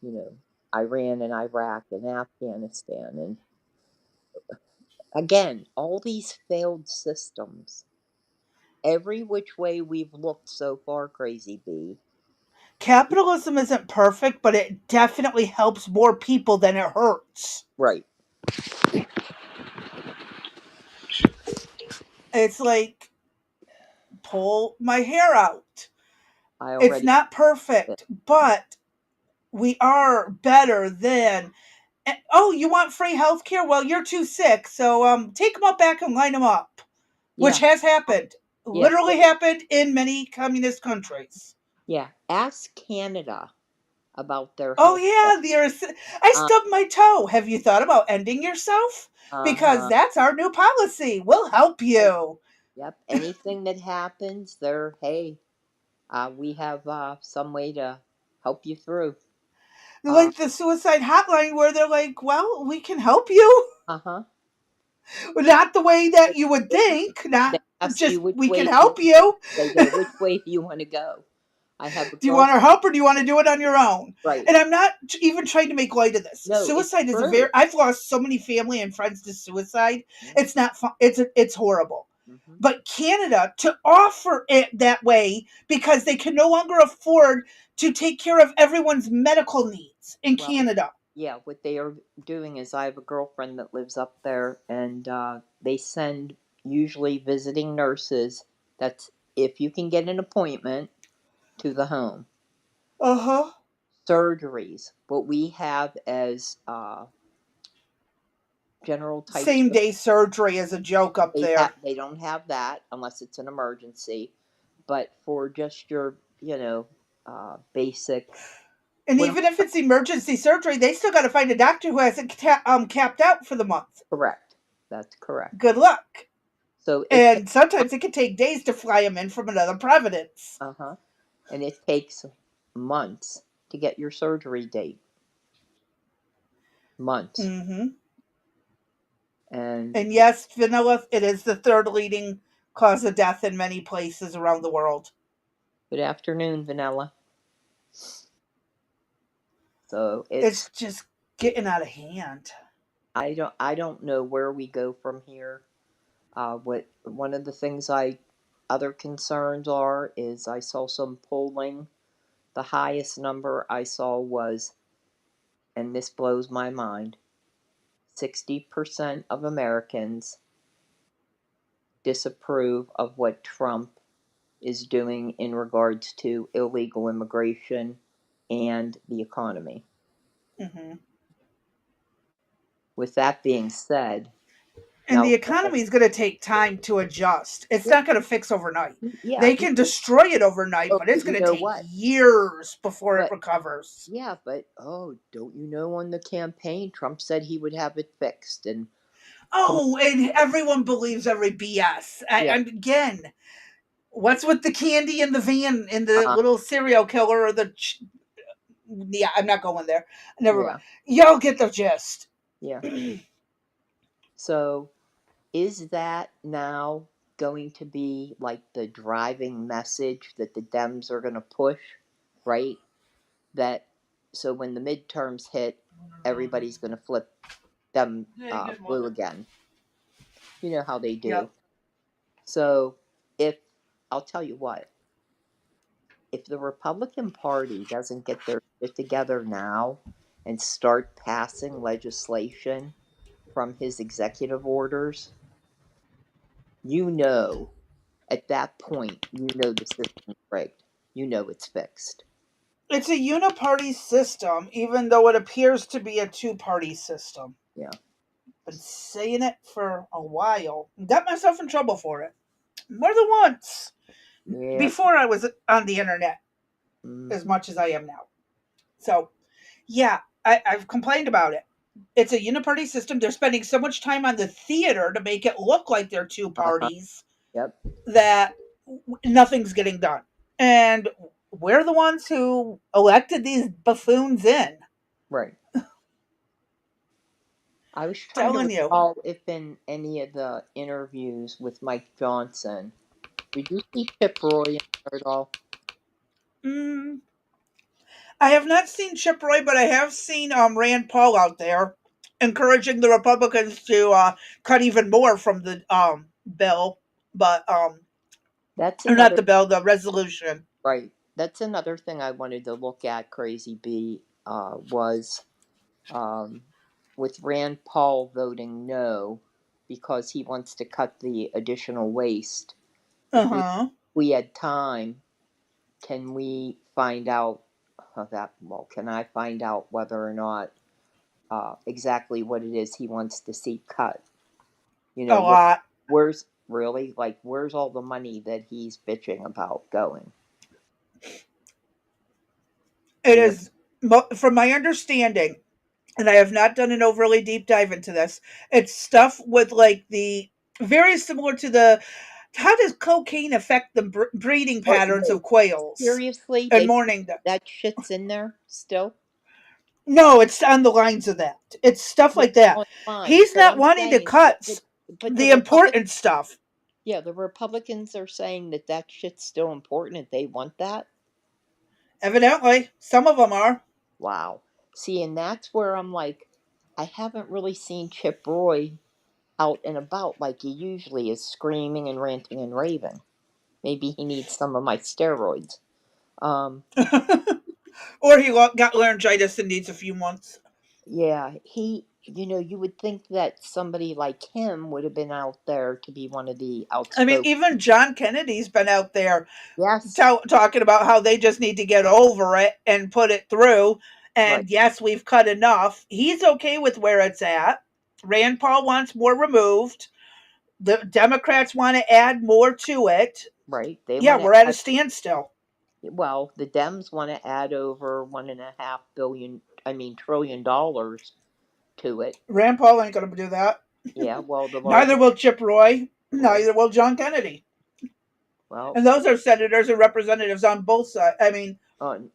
you know, Iran and Iraq and Afghanistan. And again, all these failed systems. Every which way we've looked so far, Crazy B. Capitalism isn't perfect, but it definitely helps more people than it hurts. Right. It's like pull my hair out. I It's already. not perfect, but we are better than. Oh, you want free health care? Well, you're too sick, so take them up back and line them up, which Yeah. has happened. Yeah. Literally happened in many communist countries. Yeah. Ask Canada about their Oh health care. yeah, I Uh stubbed my toe. Have you thought about ending yourself? Because huh. that's our new policy. We'll help Right. you. Yep. Anything that happens, hey, we have some way to help you through. Uh Like the suicide hotline where they're like, well, we can help you. huh. Not the way They, that you would they think, not ask just you which we can way you. help you. They go, which way do you want to go? I have a Do you want our girlfriend. help or do you want to do it on your own? Right. And I'm not even trying to make light of this. No, it's Suicide is a very. true. I've lost so many family and friends to suicide. Yeah. It's not fun. It's horrible. Hmm. But Canada to offer it that way because they can no longer afford to take care of everyone's medical needs in Well, Canada. yeah, what they are doing is I have a girlfriend that lives up there, and they send usually visiting nurses. That's if you can get an appointment to the home. Uh huh. Surgeries, what we have as general type Same day surgery is a joke up there. they don't have that unless it's an emergency. But for just your basic. And What am even if it's emergency surgery, they still got to find a doctor who hasn't capped out for the month. correct? That's correct. Good luck. So it takes. And sometimes it can take days to fly them in from another providence. Uh-huh. And it takes months to get your surgery date. Months. Mm-hmm. And And yes, vanilla, it is the third leading cause of death in many places around the world. good afternoon, Vanilla. So It's it's just getting out of hand. I don't know where we go from here. What one of the things I other concerns are is I saw some polling. The highest number I saw was, and this blows my mind, 60% of Americans disapprove of what Trump is doing in regards to illegal immigration and the economy. Hmm. With that being said, And the now, economy is going to take time to adjust. It's yeah, not going to fix overnight. yeah, They can destroy it overnight, oh, but it's but you going to know take what? years before it But recovers. yeah, but don't you know? On the campaign, Trump said he would have it fixed, and come on, Oh, and everyone believes every BS. yeah, Again, what's with the candy in the van and the uh, little serial killer or the. Yeah, I'm not going there. Never mind. yeah, Y'all get the gist. yeah. So, is that now going to be like the driving message that the Dems are going to push, right? That so when the midterms hit, everybody's going to flip. them His blue mother. again. You know how they do. Yep. So if I'll tell you what, if the Republican Party doesn't get their shit together now and start passing legislation from his executive orders, you know, at that point, you know the system's rigged. You know it's fixed. It's a uniparty system, even though it appears to be a two-party system. Yeah. Been saying it for a while. Got myself in trouble for it more than once Yeah. before I was on the internet as Mm-hmm. much as I am now. So, yeah, I've complained about it. It's a uniparty system. They're spending so much time on the theater to make it look like they're two Uh-huh. parties Yep. that nothing's getting done. And we're the ones who elected these buffoons in. Right. I was trying to Telling you. recall if in any of the interviews with Mike Johnson, did you see Chip Roy in there at all? Mm, I have not seen Chip Roy, but I have seen Rand Paul out there encouraging the Republicans to cut even more from the bill, but That's or not another the bill, the resolution. right. That's another thing I wanted to look at. Crazy B was um, with Rand Paul voting no because he wants to cut the additional waste. Uh If huh. we had time, can we find out that? Well, can I find out whether or not exactly what it is he wants to see cut? You A know, lot. where's really like where's all the money that he's bitching about going? It You know, is, from my understanding, and I have not done an overly deep dive into this. It's stuff with like the very similar to the how does cocaine affect the breeding or patterns wait, of quails seriously, and they mourning ducks? that shit's in there still? No, it's on the lines of that. It's stuff Yeah, like that. on lines, He's but not I'm wanting to saying, cut but the the Republic, important stuff. yeah, the Republicans are saying that that shit's still important and they want that. Evidently, some of them are. Wow. See, and that's where I'm like, I haven't really seen Chip Roy out and about like he usually is, screaming and ranting and raving. Maybe he needs some of my steroids. Um, Or he got laryngitis and needs a few months. yeah, you would think that somebody like him would have been out there to be one of the I mean, outspoken. even John Kennedy's been out there Yes, talking about how they just need to get over it and put it through. right, And yes, we've cut enough. He's okay with where it's at. Rand Paul wants more removed. The Democrats want to add more to it. right. They Yeah, want to we're at a add, standstill. well, the Dems want to add over $1.5 trillion to it. Rand Paul ain't going to do that. Yeah, well, the Neither largest, will Chip Roy. right, Neither will John Kennedy. well, And those are senators and representatives on both sides. I mean,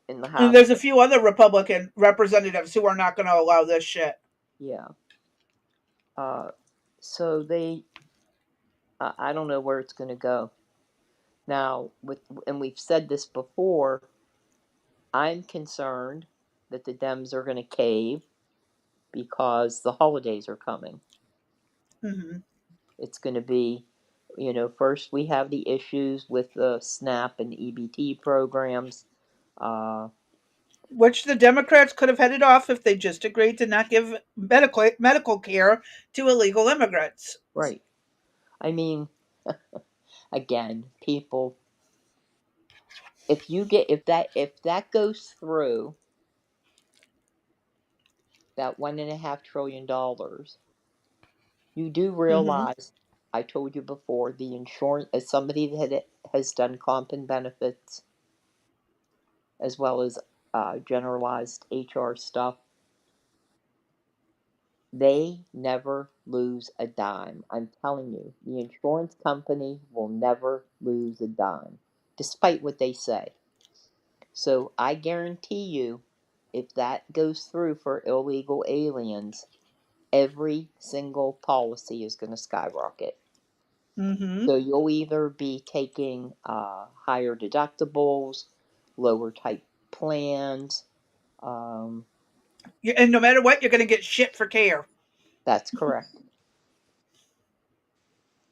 in the and House, there's a few other Republican representatives who are not going to allow this shit. yeah. Uh, so I don't know where it's going to go. Now, and we've said this before, I'm concerned that the Dems are going to cave because the holidays are coming. Hmm. It's going to be, first we have the issues with the SNAP and EBT programs. Uh, Which the Democrats could have headed off if they just agreed to not give medical care to illegal immigrants. right. I mean, again, people, if that goes through, that $1.5 trillion, you do Hmm. realize, I told you before, the insurance, as somebody that has done comp and benefits as well as generalized HR stuff, they never lose a dime. I'm telling you, the insurance company will never lose a dime, despite what they say. So I guarantee you, if that goes through for illegal aliens, every single policy is going to skyrocket. Hmm. So you'll either be taking higher deductibles, lower type plans. Um, And no matter what, you're going to get shit for care. That's correct.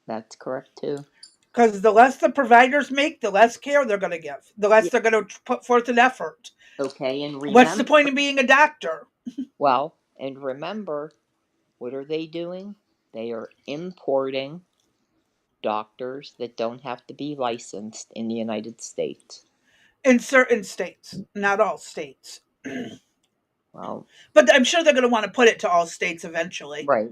That's correct too. Because the less the providers make, the less care they're going to give, the less Yeah. they're going to put forth an effort. Okay, and What's the remember, point of being a doctor? well, and remember, what are they doing? They are importing doctors that don't have to be licensed in the United States. In certain states, not all states. Well, But I'm sure they're going to want to put it to all states eventually. right.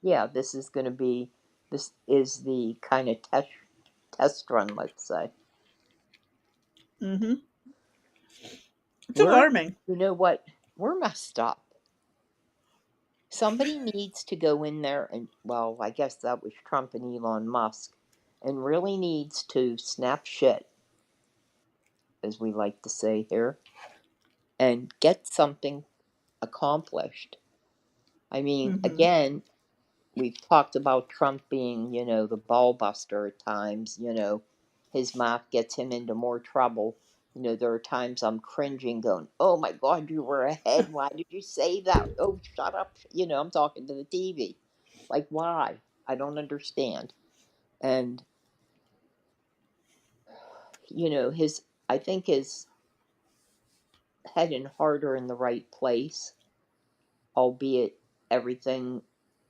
Yeah, this is going to be, this is the kind of test run, let's say. Mm-hmm. It's We're, alarming. you know what? We're messed up. Somebody needs to go in there and, well, I guess that was Trump and Elon Musk, and really needs to snap shit, as we like to say here, and get something accomplished. I mean, Mm-hmm. again, we've talked about Trump being, the ball buster at times, his mouth gets him into more trouble. There are times I'm cringing, going, oh my God, you were ahead. Why did you say that? Oh, shut up. I'm talking to the TV. Like, why? I don't understand. And, I think his head and heart are in the right place, albeit everything,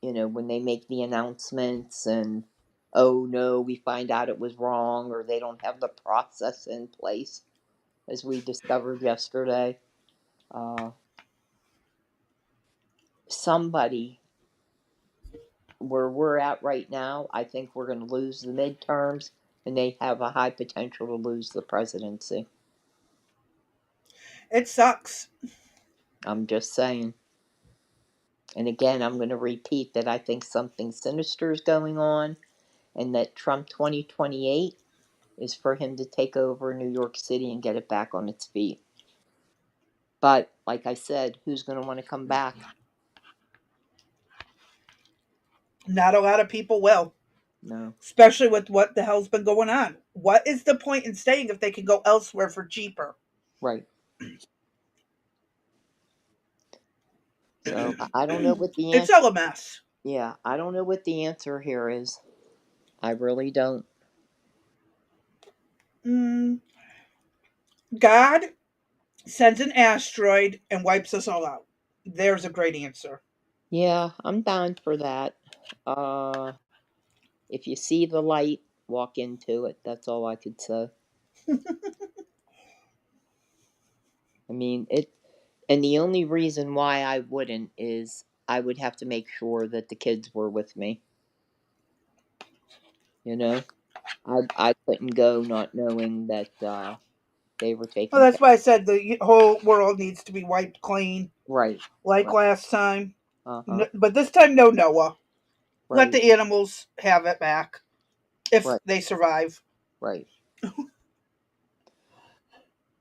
when they make the announcements and, oh no, we find out it was wrong or they don't have the process in place, as we discovered yesterday. Uh, Somebody, where we're at right now, I think we're going to lose the midterms and they have a high potential to lose the presidency. It sucks. I'm just saying. And again, I'm going to repeat that I think something sinister is going on and that Trump 2028 is for him to take over New York City and get it back on its feet. But like I said, who's going to want to come back? Not a lot of people will, No. especially with what the hell's been going on. What is the point in staying if they can go elsewhere for cheaper? Right. So I don't know what the It's answer. all a mess. Yeah, I don't know what the answer here is. I really don't. Mm, God sends an asteroid and wipes us all out. There's a great answer. Yeah, I'm down for that. Uh, if you see the light, walk into it. That's all I could say. I mean, and the only reason why I wouldn't is I would have to make sure that the kids were with me. You know, I couldn't go not knowing that they were Well, taken care that's why I said the whole world needs to be wiped clean, of. Right, like right, last time. uh-huh, But this time, no Noah. Let right, the animals have it back if right, they survive. right.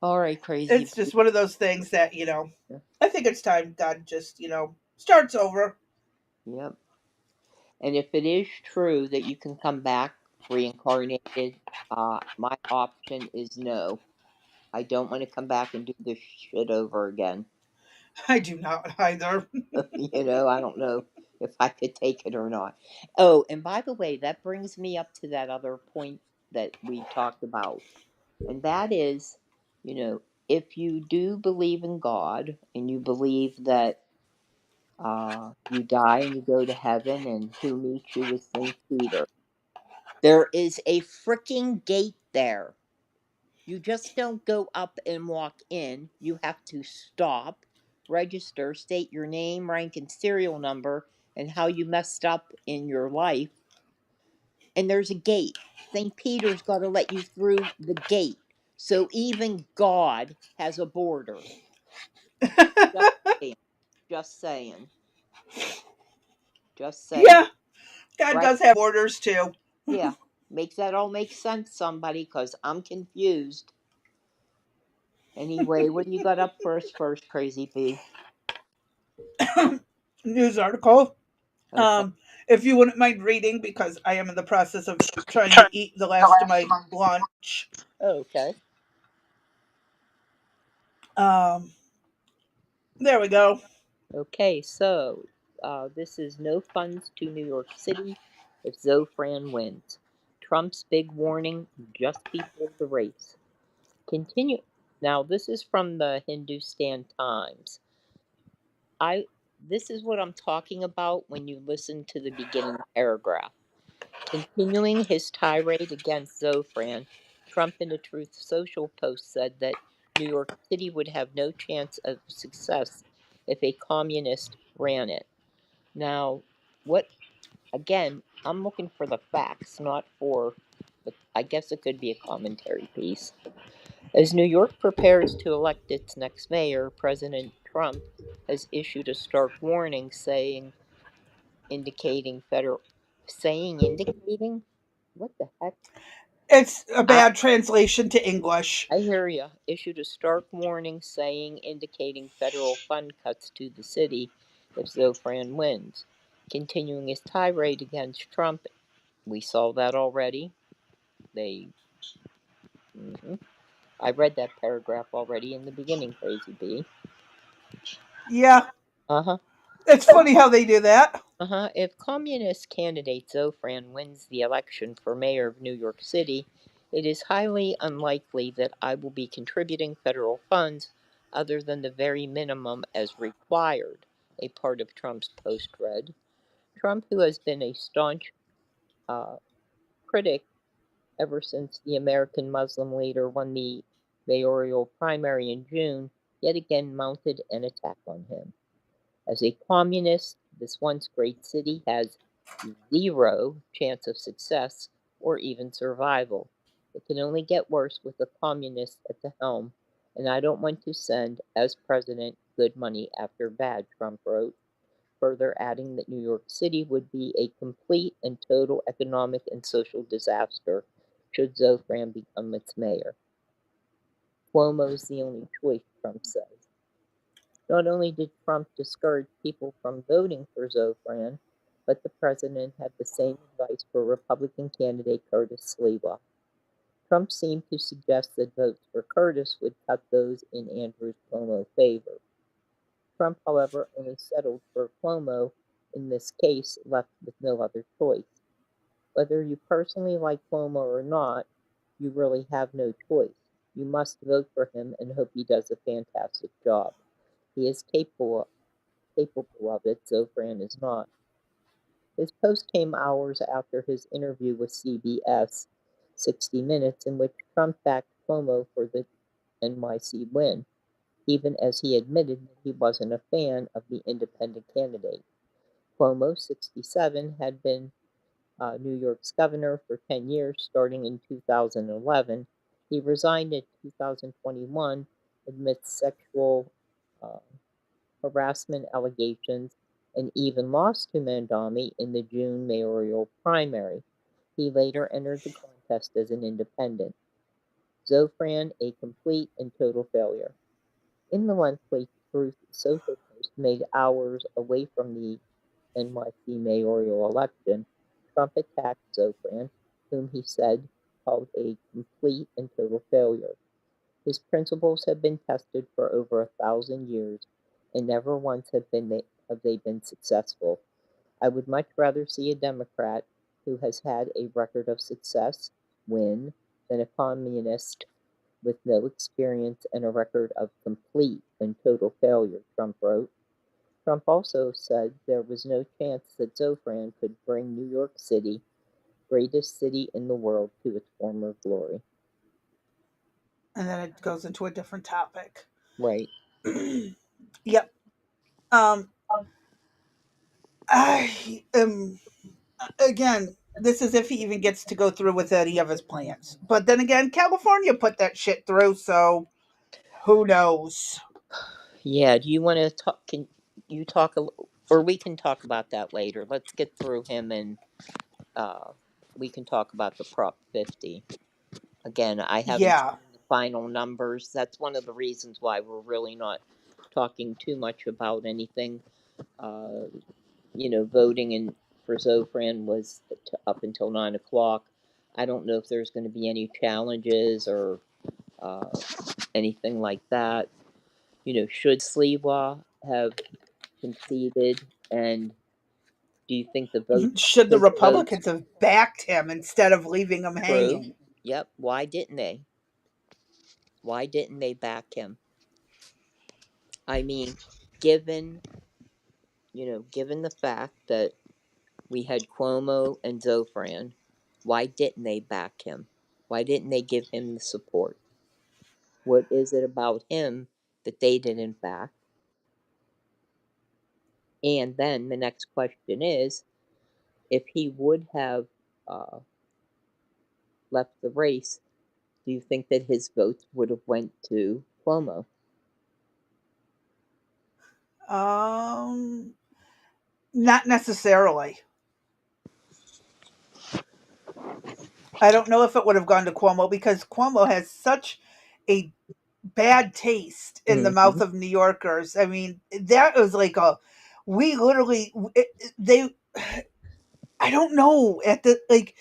All right, crazy. It's just one of those things that, I think it's time God just, starts over. Yep. And if it is true that you can come back reincarnated, my option is no. I don't want to come back and do this shit over again. I do not either. I don't know if I could take it or not. Oh, and by the way, that brings me up to that other point that we talked about. And that is, if you do believe in God and you believe that you die and you go to heaven and who meets you is St. Peter, there is a freaking gate there. You just don't go up and walk in. You have to stop, register, state your name, rank, and serial number, and how you messed up in your life. And there's a gate. St. Peter's got to let you through the gate. So even God has a border. Just saying. Just saying. Just saying. Yeah, God Right? does have orders too. Yeah. Makes that all make sense, somebody, because I'm confused. Anyway, what do you got up for us first, Crazy Bee? News article. Okay. Um, if you wouldn't mind reading, because I am in the process of trying to eat the last of my lunch. Okay. Um, there we go. Okay, so This is no funds to New York City if Zofran wins. Trump's big warning just before the race. Continue. Now, this is from the Hindustan Times. This is what I'm talking about when you listen to the beginning paragraph. Continuing his tirade against Zofran, Trump in a Truth Social post said that New York City would have no chance of success if a communist ran it. Now, what again, I'm looking for the facts, not for I guess it could be a commentary piece. As New York prepares to elect its next mayor, President Trump has issued a stark warning indicating federal indicating what the heck? It's a I bad translation to English. I hear ya. Issued a stark warning indicating federal fund cuts to the city if Zofran wins. Continuing his tirade against Trump, we saw that already. They, I read that paragraph already in the beginning, Crazy Bee. Yeah. Uh huh. It's funny how they do that. If communist candidate Zofran wins the election for mayor of New York City, it is highly unlikely that I will be contributing federal funds other than the very minimum as required, a part of Trump's post read. Trump, who has been a staunch uh, critic ever since the American Muslim leader won the mayoral primary in June, yet again mounted an attack on him. As a communist, this once great city has zero chance of success or even survival. It can only get worse with a communist at the helm, and I don't want to send, as president, good money after bad, Trump wrote, further adding that New York City would be a complete and total economic and social disaster should Zofran become its mayor. Cuomo's the only choice, Trump says. Not only did Trump discourage people from voting for Zofran, but the president had the same advice for Republican candidate Curtis Sliwa. Trump seemed to suggest that votes for Curtis would cut those in Andrew Cuomo's favor. Trump, however, only settled for Cuomo in this case, left with no other choice. Whether you personally like Cuomo or not, you really have no choice. You must vote for him and hope he does a fantastic job. He is capable of it, Zofran is not. His post came hours after his interview with CBS 60 Minutes, in which Trump backed Cuomo for the NYC win, even as he admitted that he wasn't a fan of the independent candidate. Cuomo, 67, had been New York's governor for 10 years, starting in 2011. He resigned in 2021 amidst sexual uh, harassment allegations and even lost to Mandami in the June mayoral primary. He later entered the contest as an independent. Zofran, a complete and total failure. In the monthly Truth Social post made hours away from the NYC mayoral election, Trump attacked Zofran, whom he said called a complete and total failure. His principles have been tested for over 1,000 years, and never once have they been successful. I would much rather see a Democrat who has had a record of success win than a communist with no experience and a record of complete and total failure, Trump wrote. Trump also said there was no chance that Zofran could bring New York City, greatest city in the world, to its former glory. And then it goes into a different topic. Right. Yep. Um, I am again. This is if he even gets to go through with any of his plans. But then again, California put that shit through, so who knows? Yeah. Do you want to talk? Can you talk or we can talk about that later. Let's get through him and uh, we can talk about the Prop 50. Again, I haven't Yeah. seen the final numbers. That's one of the reasons why we're really not talking too much about anything. Uh, voting for Zofran was up until 9 o'clock. I don't know if there's going to be any challenges or uh, anything like that. Should Sliwa have conceded? And do you think the vote Should the should the vote Republicans have backed him instead of leaving him true? hanging? Yep. Why didn't they? Why didn't they back him? I mean, given given the fact that we had Cuomo and Zofran, why didn't they back him? Why didn't they give him the support? What is it about him that they didn't back? And then the next question is, if he would have left the race, do you think that his votes would have went to Cuomo? Not necessarily. I don't know if it would have gone to Cuomo because Cuomo has such a bad taste in the Mm-hmm. mouth of New Yorkers. I mean, that was like we literally, they, I don't know, at the, like,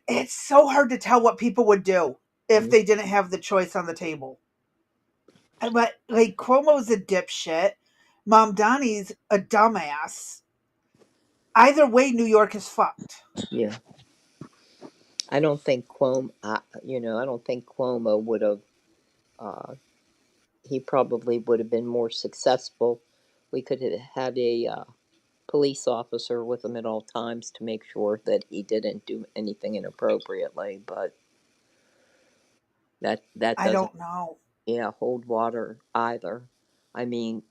it's so hard to tell what people would do if they didn't have the choice on the table. But, like, Cuomo's a dipshit. Mom Donnie's a dumbass. Either way, New York is fucked. Yeah. I don't think Cuomo, I don't think Cuomo would have, he probably would have been more successful. We could have had a police officer with him at all times to make sure that he didn't do anything inappropriately, but that I doesn't, don't know. hold water either. I mean,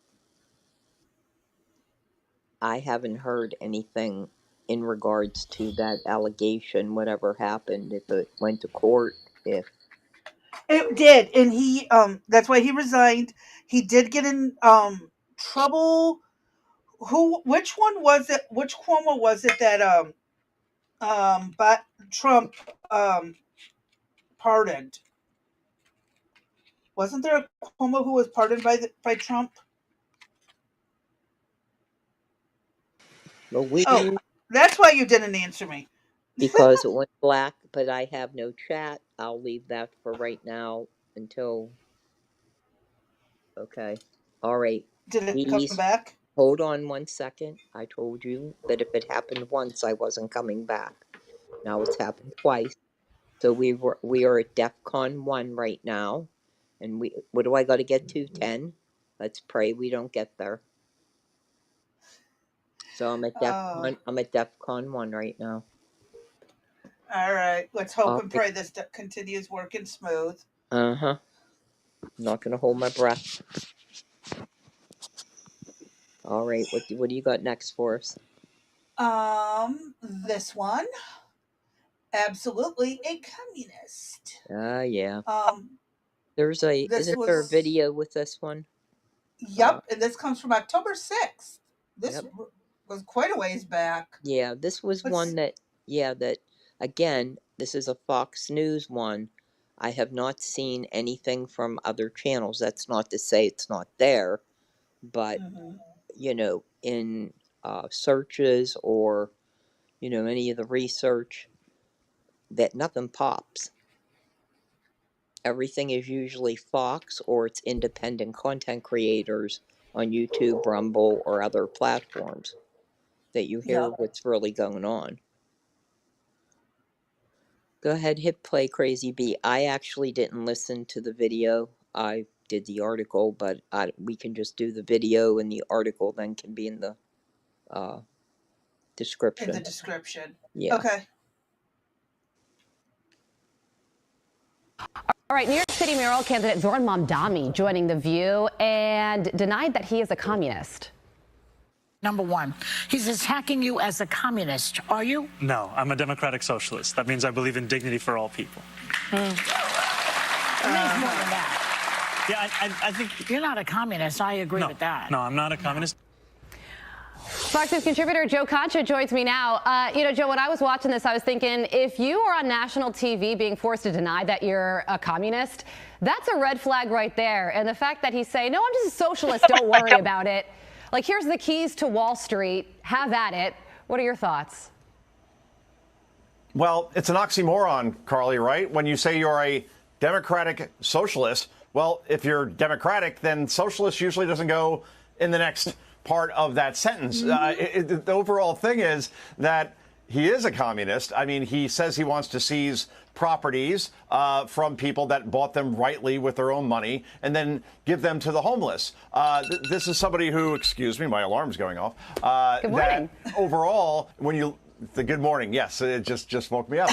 I haven't heard anything in regards to that allegation, whatever happened, if it went to court, if It did, and that's why he resigned. He did get in trouble. Which one was it? Which Cuomo was it that but Trump pardoned? Wasn't there a Cuomo who was pardoned by Trump? well, we Oh, didn't, that's why you didn't answer me. because it went black, but I have no chat. I'll leave that for right now until, okay. All right. Did it come Please back? hold on 1 second. I told you that if it happened once, I wasn't coming back. Now it's happened twice. So we are at DEFCON 1 right now. And what do I got to get to? 10? Let's pray we don't get there. So I'm at DEFCON 1 right now. All right. Let's hope All and right. pray this continues working smooth. Uh-huh. I'm not gonna hold my breath. All right, what do you got next for us? This one, absolutely a communist. Yeah. Um, this Isn't there a was video with this one? Yep, and this comes from October 6th. This Yep. was quite a ways back. Yeah, this was one Let's that, again, this is a Fox News one. I have not seen anything from other channels. That's not to say it's not there, but, mhm. In searches or, any of the research, that nothing pops. Everything is usually Fox or it's independent content creators on YouTube, Rumble, or other platforms that you hear Yep. what's really going on. Go ahead, hit play, Crazy Bee. I actually didn't listen to the video. I did the article, but we can just do the video, and the article then can be in the description. In the description. Yeah. Okay. All right, New York City mayoral candidate Zoran Mamdani joining The View and denied that he is a communist. Number one, he's attacking you as a communist. Are you? No, I'm a democratic socialist. That means I believe in dignity for all people. It means more than that. Yeah, I think... You're not a communist. I agree with that. No, I'm not a communist. Fox News contributor Joe Concha joins me now. Joe, when I was watching this, I was thinking, if you are on national TV being forced to deny that you're a communist, that's a red flag right there. And the fact that he's saying, no, I'm just a socialist, don't worry about it. Like, here's the keys to Wall Street. Have at it. What are your thoughts? Well, it's an oxymoron, Carly, right? When you say you're a democratic socialist, well, if you're democratic, then socialist usually doesn't go in the next part of that sentence. The overall thing is that he is a communist. I mean, he says he wants to seize properties from people that bought them rightly with their own money and then give them to the homeless. This is somebody who, excuse me, my alarm's going off. Good morning. That overall, when you... The good morning, yes, it just woke me up.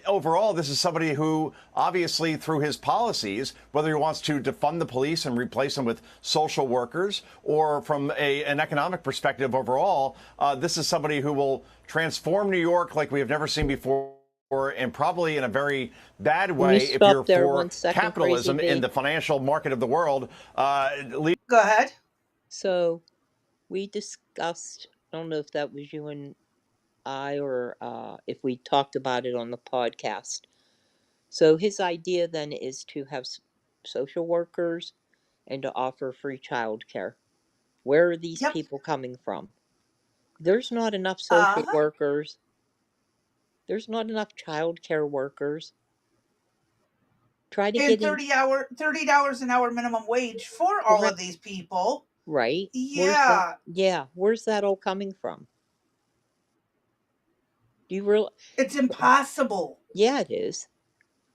Overall, this is somebody who, obviously, through his policies, whether he wants to defund the police and replace them with social workers, or from an economic perspective overall, this is somebody who will transform New York like we have never seen before, and probably in a very bad way if you're for capitalism in the financial market of the world. Go ahead. So we discussed, I don't know if that was you and I, or if we talked about it on the podcast. So his idea then is to have social workers and to offer free childcare. Where are these people coming from? There's not enough social workers. There's not enough childcare workers. Try to get $30 an hour minimum wage for all of these people. Right. Yeah. Where's that all coming from? Do you really? It's impossible. Yeah, it is.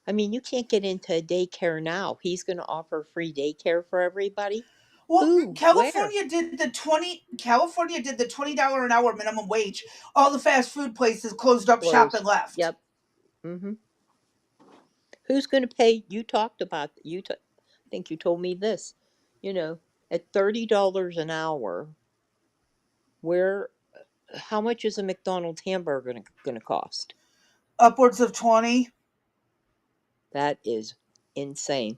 I mean, you can't get into a daycare now. He's going to offer free daycare for everybody. Well, California did the $20 an hour minimum wage. All the fast food places closed up shop and left. Yep. Mm-hmm. Who's going to pay? You talked about I think you told me this. You know, at $30 an hour, how much is a McDonald's hamburger going to cost? Upwards of 20. That is insane.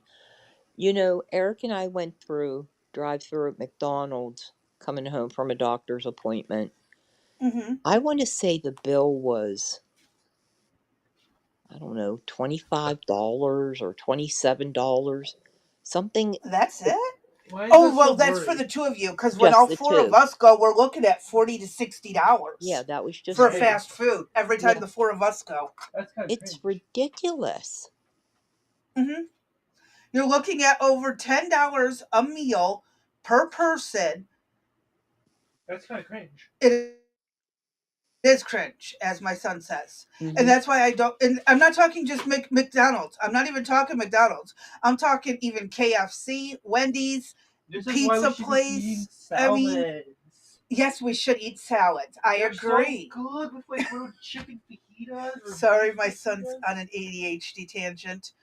You know, Eric and I went through drive-through at McDonald's coming home from a doctor's appointment. Mm-hmm. I want to say the bill was, I don't know, $25 or $27, something. That's it? That's for the two of you, because when all four of us go, we're looking at $40 to $60. Yeah, that was just for fast food every time the four of us go. It's ridiculous. Mm-hmm. You're looking at over $10 a meal per person. That's kind of cringe. It is cringe, as my son says. Mm-hmm. And that's why I'm not talking just McDonald's. I'm not even talking McDonald's. I'm talking even KFC, Wendy's, pizza place. I mean, yes, we should eat salads. They're agree. So good with like little chicken fajitas. Sorry, my son's on an ADHD tangent.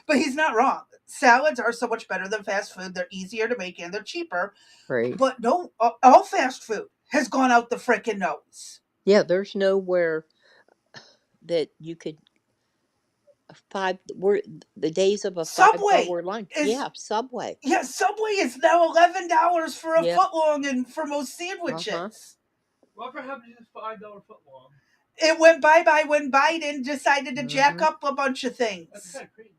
But he's not wrong. Salads are so much better than fast food. They're easier to make and they're cheaper. Right. But no, all fast food has gone out the frickin' nose. Yeah, there's nowhere that you could the days of a Subway $5 lunch. Subway. Yeah, Subway is now $11 for a footlong and for most sandwiches. Uh-huh. Whatever happened to this $5 footlong? It went bye-bye when Biden decided to jack up a bunch of things. That's kind of crazy.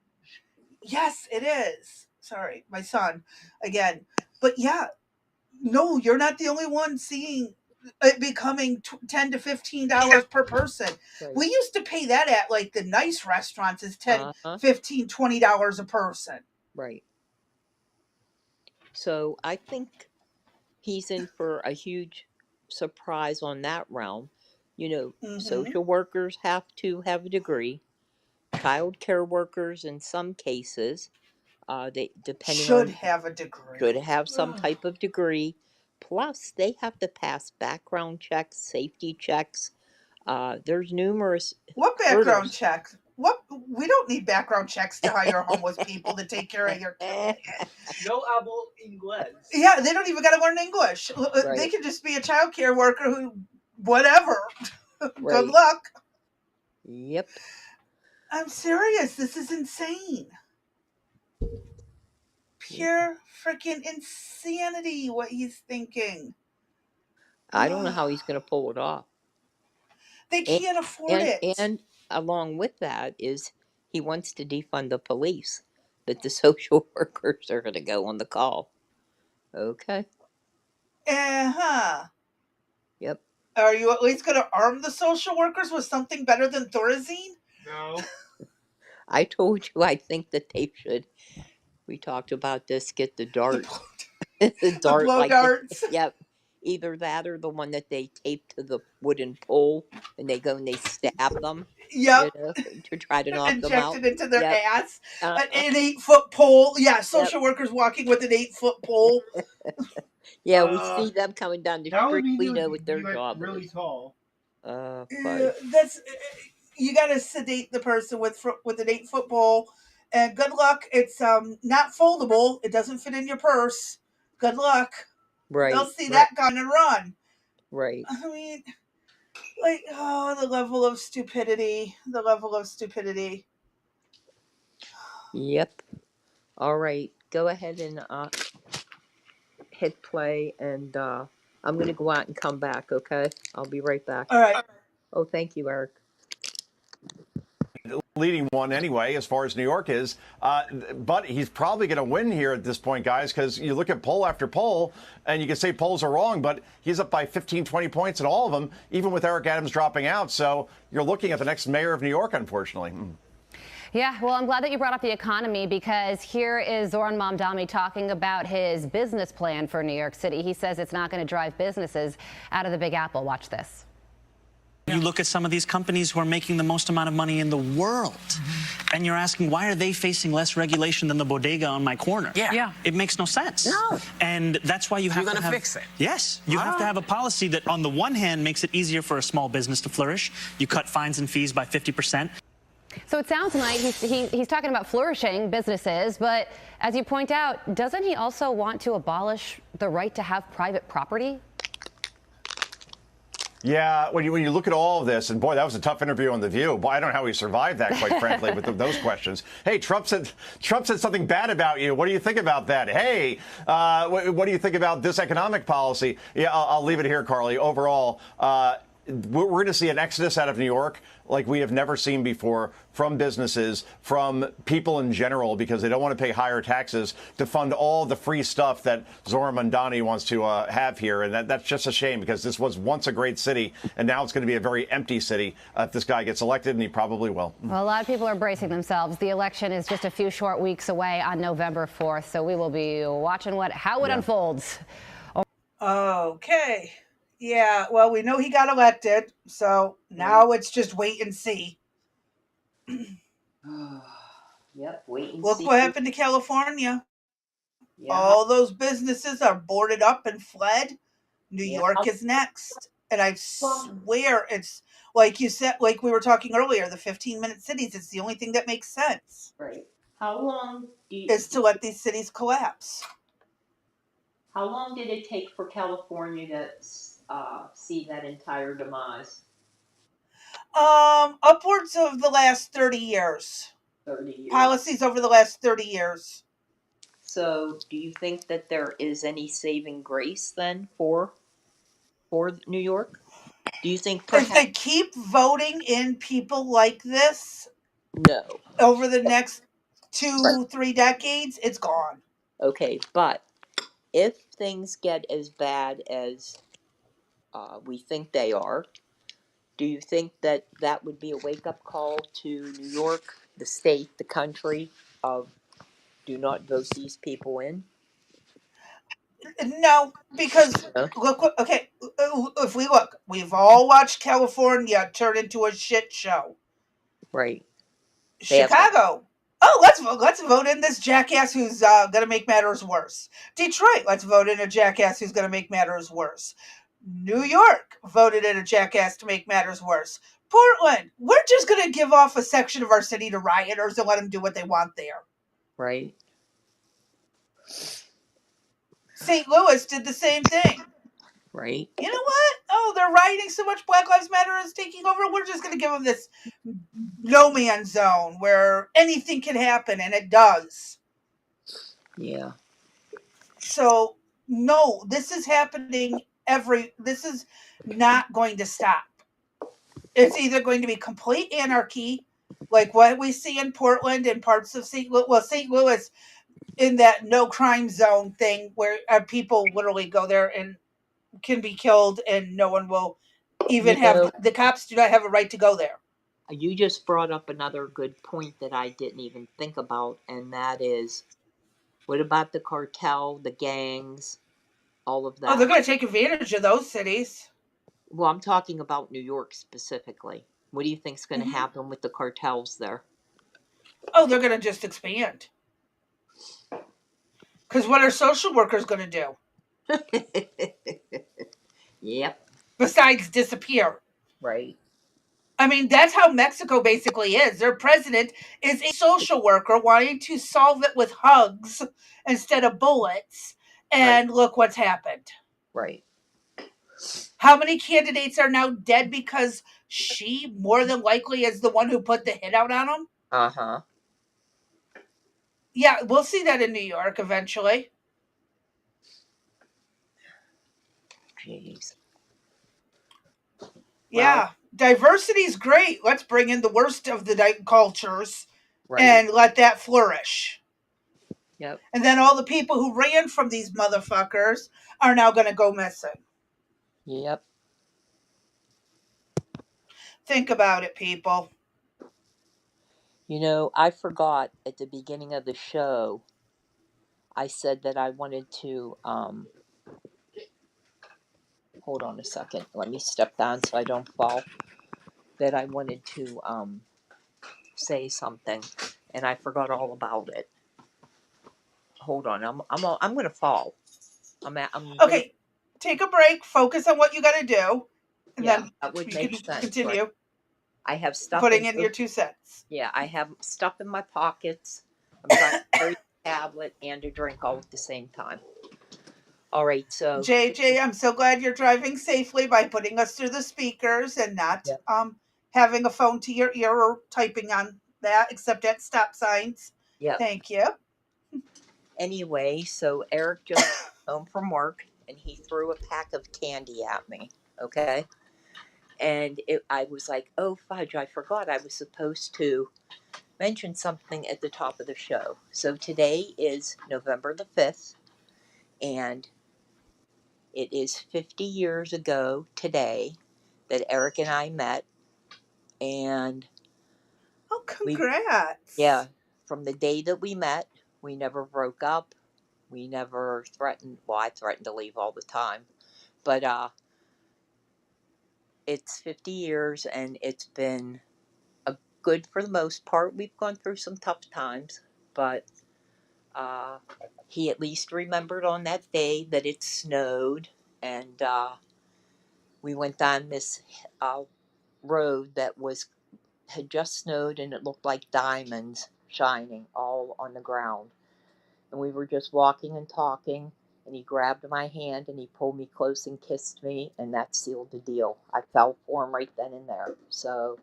Yes, it is. Sorry, my son again. But yeah, no, you're not the only one seeing it becoming $10 to $15 per person. Right. We used to pay that at like the nice restaurants is $10, $15, $20 a person. Right. So I think he's in for a huge surprise on that realm. You know, social workers have to have a degree. Child care workers, in some cases, they should have a degree. Should have some type of degree. Plus, they have to pass background checks, safety checks. There's numerous. What background checks? What? We don't need background checks to hire homeless people to take care of your kids. No hablo inglés. Yeah, they don't even got to learn English. Right. They can just be a child care worker who, whatever. Right. Good luck. Yep. I'm serious. This is insane. Pure freaking insanity what he's thinking. I don't know how he's going to pull it off. They can't afford it. And along with that is he wants to defund the police, that the social workers are going to go on the call. Okay. Yep. Are you at least going to arm the social workers with something better than Thorazine? No. I told you I think that they should. We talked about this, get the dart. The The dart, blow like darts. yep. Either that or the one that they tape to the wooden pole and they go and they stab them, Yep. to try to knock them out. Injected into their Yep. ass. Uh, An 8-foot pole. Yeah, yep. social workers walking with an 8-foot pole. Yeah, we see them coming down the That would street. mean We they know would what their be like job really is. tall. That's you got to sedate the person with an 8-foot pole, and good luck. It's not foldable. It doesn't fit in your purse. Good luck. Right. They'll see that gun and run. Right. I mean, like, oh, the level of stupidity. The level of stupidity. Yep. All right. Go ahead and hit play, and I'm going to go out and come back, okay? I'll be right back. All right. Oh, thank you, Eric. Leading one anyway, as far as New York is. But he's probably going to win here at this point, guys, because you look at poll after poll, and you can say polls are wrong, but he's up by 15, 20 points in all of them, even with Eric Adams dropping out. So you're looking at the next mayor of New York, unfortunately. Yeah, well, I'm glad that you brought up the economy, because here is Zoran Mamdani talking about his business plan for New York City. He says it's not going to drive businesses out of the Big Apple. Watch this. You look at some of these companies who are making the most amount of money in the world, and you're asking, why are they facing less regulation than the bodega on my corner? Yeah. It makes no sense. No. And that's why you have You're to gonna have... fix it. Yes. You have to have a policy that, on the one hand, makes it easier for a small business to flourish. You cut fines and fees by 50%. So it sounds like he's talking about flourishing businesses, but as you point out, doesn't he also want to abolish the right to have private property? Yeah, when you look at all of this, and boy, that was a tough interview on The View. Boy, I don't know how he survived that, quite frankly, with those questions. Hey, Trump said something bad about you. What do you think about that? Hey, what do you think about this economic policy? Yeah, I'll leave it here, Carly. Overall, we're going to see an exodus out of New York like we have never seen before, from businesses, from people in general, because they don't want to pay higher taxes to fund all the free stuff that Zoran Mamdani wants to have here. And that's just a shame, because this was once a great city, and now it's going to be a very empty city if this guy gets elected, and he probably will. Well, a lot of people are bracing themselves. The election is just a few short weeks away on November 4th, so we will be watching how it unfolds. Okay. Yeah, well, we know he got elected, so now it's just wait and see. Yep, wait and Look see. what happened to California. Yeah. All those businesses are boarded up and fled. New York is next. And I swear it's, like you said, like we were talking earlier, the 15-minute cities, it's the only thing that makes sense. Right. How long is to let these cities collapse. How long did it take for California to see that entire demise? Upwards of the last 30 years. 30 years. Policies over the last 30 years. So, do you think that there is any saving grace then for New York? Do you think if they keep voting in people like this? No. Over the next 2-3 decades, it's gone. Okay, but if things get as bad as we think they are, do you think that that would be a wake-up call to New York, the state, the country, of do not vote these people in? No, because look, okay, if we look, we've all watched California turn into a shit show. Right. Chicago. Oh, let's vote in this jackass who's going to make matters worse. Detroit, let's vote in a jackass who's going to make matters worse. New York voted in a jackass to make matters worse. Portland, we're just going to give off a section of our city to rioters and let them do what they want there. Right. St. Louis did the same thing. Right. You know what? Oh, they're rioting so much. Black Lives Matter is taking over. We're just going to give them this no man's zone where anything can happen, and it does. Yeah. So, no, this is happening this is not going to stop. It's either going to be complete anarchy, like what we see in Portland and parts of St. Louis. Well, St. Louis in that no crime zone thing where people literally go there and can be killed and no one will even the cops do not have a right to go there. You just brought up another good point that I didn't even think about, and that is What about the cartel, the gangs, all of Oh, they're that? going to take advantage of those cities. Well, I'm talking about New York specifically. What do you think's going to Mhm. happen with the cartels there? Oh, they're going to just expand. Because what are social workers going to do Yep, besides disappear? right. I mean, that's how Mexico basically is. Their president is a social worker wanting to solve it with hugs instead of bullets. Right, And look what's happened. right. How many candidates are now dead because she more than likely is the one who put the hit out on them? Uh-huh. Yeah, we'll see that in New York eventually. Jeez. Well, Yeah, diversity is great. Let's bring in the worst of the cultures right. and let that flourish. Yep. And then all the people who ran from these motherfuckers are now going to go missing. Yep. Think about it, people. You know, I forgot at the beginning of the show, I said that I wanted to, hold on a second. Let me step down so I don't fall. That I wanted to, say something, and I forgot all about it. Hold on, I'm gonna fall. I'm gonna. Okay, take a break, focus on what you got to do, and Yeah, then that would you make can sense, right? continue I have stuff putting in in your both. 2 cents. Yeah, I have stuff in my pockets. I'm trying to carry a tablet and a drink all at the same time. All right, so JJ, I'm so glad you're driving safely by putting us through the speakers and not yeah, having a phone to your ear or typing on that, except at stop signs. yeah. Thank you. Anyway, so Eric just came home from work and he threw a pack of candy at me. Okay, and I was like, oh fudge, I forgot I was supposed to mention something at the top of the show. So today is November the 5th, and it is 50 years ago today that Eric and I met, and Oh, we, congrats. yeah, from the day that we met, we never broke up. We never threatened. Well, I threatened to leave all the time, but it's 50 years, and it's been a good for the most part. We've gone through some tough times, but he at least remembered on that day that it snowed, and we went down this road that had just snowed, and it looked like diamonds shining all on the ground. And we were just walking and talking, and he grabbed my hand and he pulled me close and kissed me, and that sealed the deal. I fell for him right then and there. So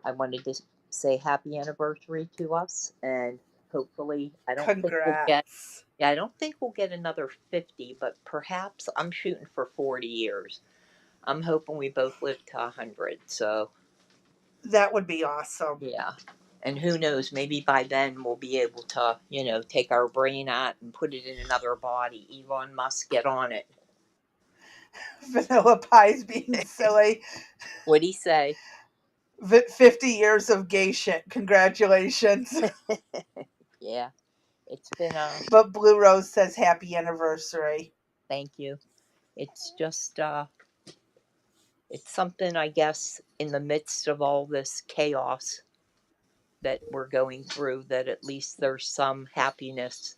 I wanted to say happy anniversary to us, and hopefully I don't think we'll get Congrats. yeah, I don't think we'll get another 50, but perhaps I'm shooting for 40 years. I'm hoping we both live to 100. So, That would be awesome. yeah. And who knows, maybe by then we'll be able to, take our brain out and put it in another body. Elon Musk, get on it. Vanilla Pie's being silly. What'd he say? 50 years of gay shit. Congratulations. Yeah, it's been But Blue Rose says happy anniversary. thank you. It's just, it's something, I guess, in the midst of all this chaos that we're going through, that at least there's some happiness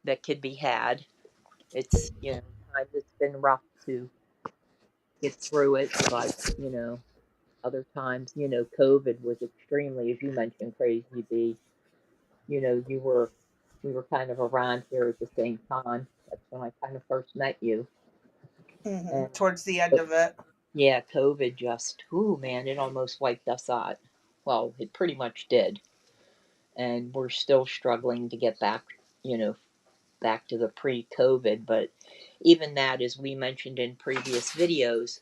that could be had. It's, times it's been rough to get through it, but, other times, COVID was extremely, as you mentioned, crazy. You know, you were, we were kind of around here at the same time. That's when I kind of first met you. And, Towards the end of it. yeah, COVID just, ooh, man, it almost wiped us out. Well, it pretty much did. And we're still struggling to get back, back to the pre-COVID. But even that, as we mentioned in previous videos,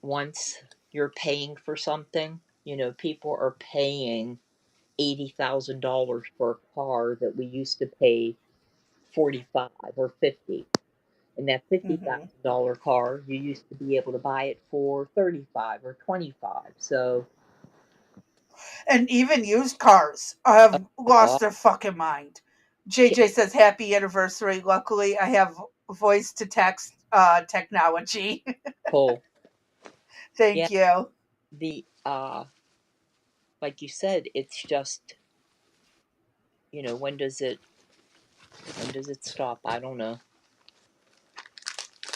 once you're paying for something, people are paying $80,000 for a car that we used to pay 45 or 50. And that $50,000 car, you used to be able to buy it for 35 or 25. So, And even used cars have uh, lost their fucking mind. JJ says happy anniversary. Luckily, I have voice to text technology. Cool. Yeah, Thank you. the like you said, it's just, when does it stop? I don't know.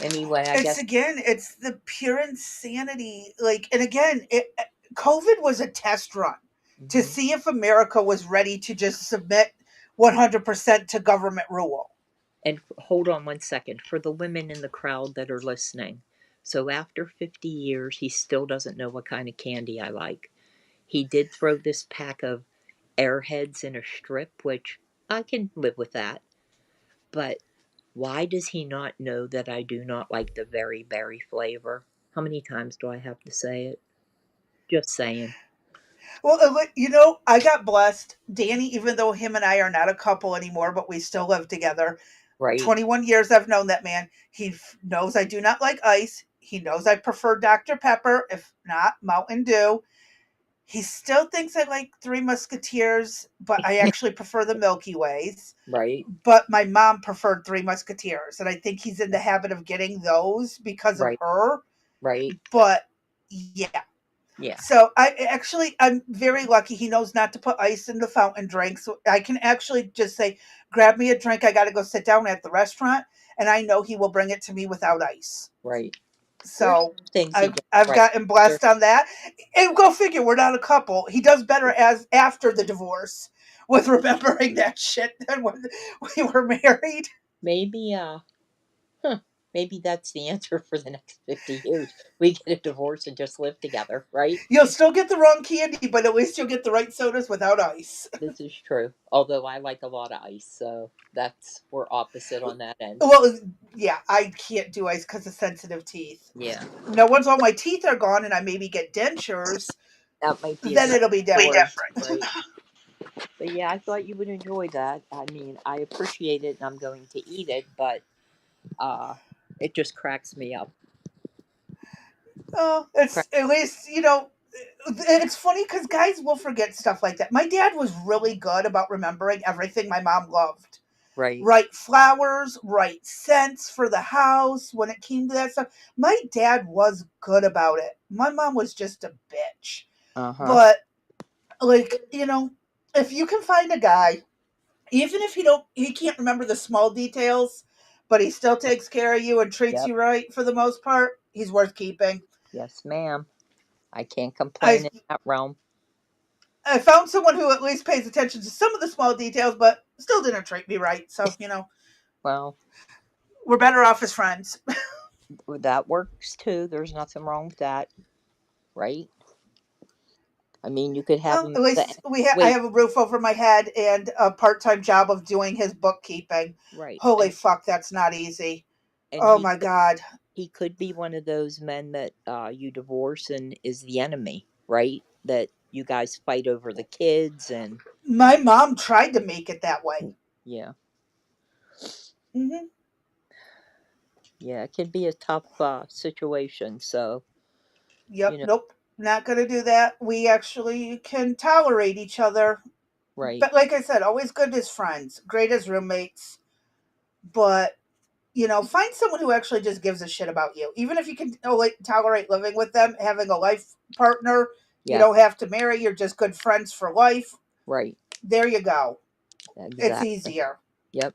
Anyway, I guess. It's the pure insanity. Like, and again, COVID was a test run to Mhm. see if America was ready to just submit 100% to government rule. And hold on one second for the women in the crowd that are listening. So after 50 years, he still doesn't know what kind of candy I like. He did throw this pack of Airheads in a strip, which I can live with that. But why does he not know that I do not like the very berry flavor? How many times do I have to say it? Just saying. Well, I got blessed. Danny, even though him and I are not a couple anymore, but we still live together. Right, 21 years I've known that man. He knows I do not like ice. He knows I prefer Dr. Pepper, if not Mountain Dew. He still thinks I like Three Musketeers, but I actually prefer the Milky Ways. right, But my mom preferred Three Musketeers, and I think he's in the habit of getting those because of right, her. right. But yeah. Yeah, So I'm very lucky. He knows not to put ice in the fountain drink. So I can actually just say, grab me a drink. I got to go sit down at the restaurant. And I know he will bring it to me without ice. right. There's So some things he I've, gets I've right. gotten blessed on that. And go figure, we're not a couple. He does better as after the divorce with remembering that shit than when we were married. Maybe, maybe that's the answer for the next 50 years. We get a divorce and just live together, right? You'll still get the wrong candy, but at least you'll get the right sodas without ice. This is true. Although I like a lot of ice, so we're opposite on that end. Well, yeah, I can't do ice because of sensitive teeth. Yeah, Now, once all my teeth are gone and I maybe get dentures, that might be a then different it'll be story, different. right? But yeah, I thought you would enjoy that. I mean, I appreciate it and I'm going to eat it, but it just cracks me up. Oh, it's at least, it's funny because guys will forget stuff like that. My dad was really good about remembering everything my mom loved. Right. Right flowers, right scents for the house when it came to that stuff. My dad was good about it. My mom was just a bitch. Uh-huh. But, like, if you can find a guy, even if he can't remember the small details, but he still takes care of you and treats Yep. you right for the most part, he's worth keeping. Yes, ma'am. I can't complain I in that realm. I found someone who at least pays attention to some of the small details, but still didn't treat me right. So, Well, we're better off as friends. that works too. There's nothing wrong with that, right? I mean, you could have Well, them. at least I Wait, have a roof over my head and a part-time job of doing his bookkeeping. right. Holy fuck, that's not easy. And Oh my god. he could be one of those men that you divorce and is the enemy, right? That you guys fight over the kids and My mom tried to make it that way. yeah, Hmm. yeah, it can be a tough situation. So Yep, nope. Not going to do that. We actually can tolerate each other. right, But like I said, always good as friends, great as roommates. But find someone who actually just gives a shit about you. Even if you can tolerate living with them, having a life partner, you yeah, don't have to marry, you're just good friends for life. right, There you go. It's exactly, easier. yep.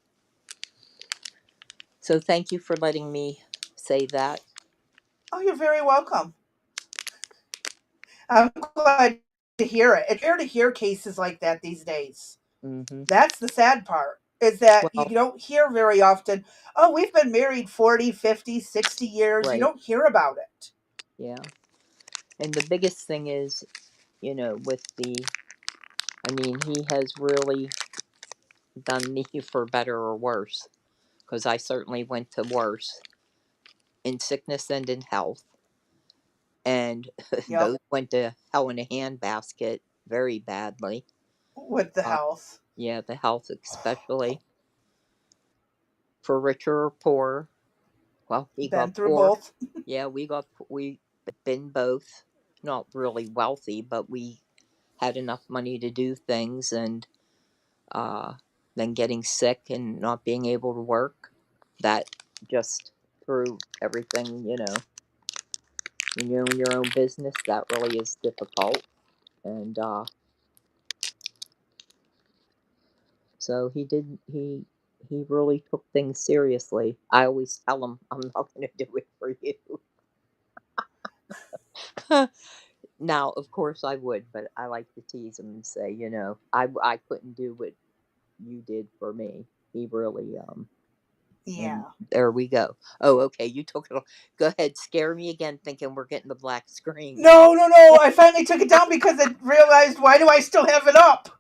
So thank you for letting me say that. Oh, you're very welcome. I'm glad to hear it. It's rare to hear cases like that these days. Mm-hmm. That's the sad part, is that you Well, don't hear very often, oh, we've been married 40, 50, 60 years. You right, don't hear about it. yeah. And the biggest thing is, with I mean, he has really done me for better or worse, because I certainly went to worse in sickness and in health. And Yep, those went to hell in a handbasket very badly. with the Uh, health. yeah, the health especially. For richer or poor. Well, we Been got through poor. both. Yeah, we been both. Not really wealthy, but we had enough money to do things, and uh, then getting sick and not being able to work, that just threw everything, when you own your own business, that really is difficult. And so he really took things seriously. I always tell him, I'm not going to do it for you. Now, of course I would, but I like to tease him and say, I couldn't do what you did for me. He really, Yeah. and there we go. Oh, okay, you took it. Go ahead, scare me again, thinking we're getting the black screen. No. I finally took it down because I realized, why do I still have it up?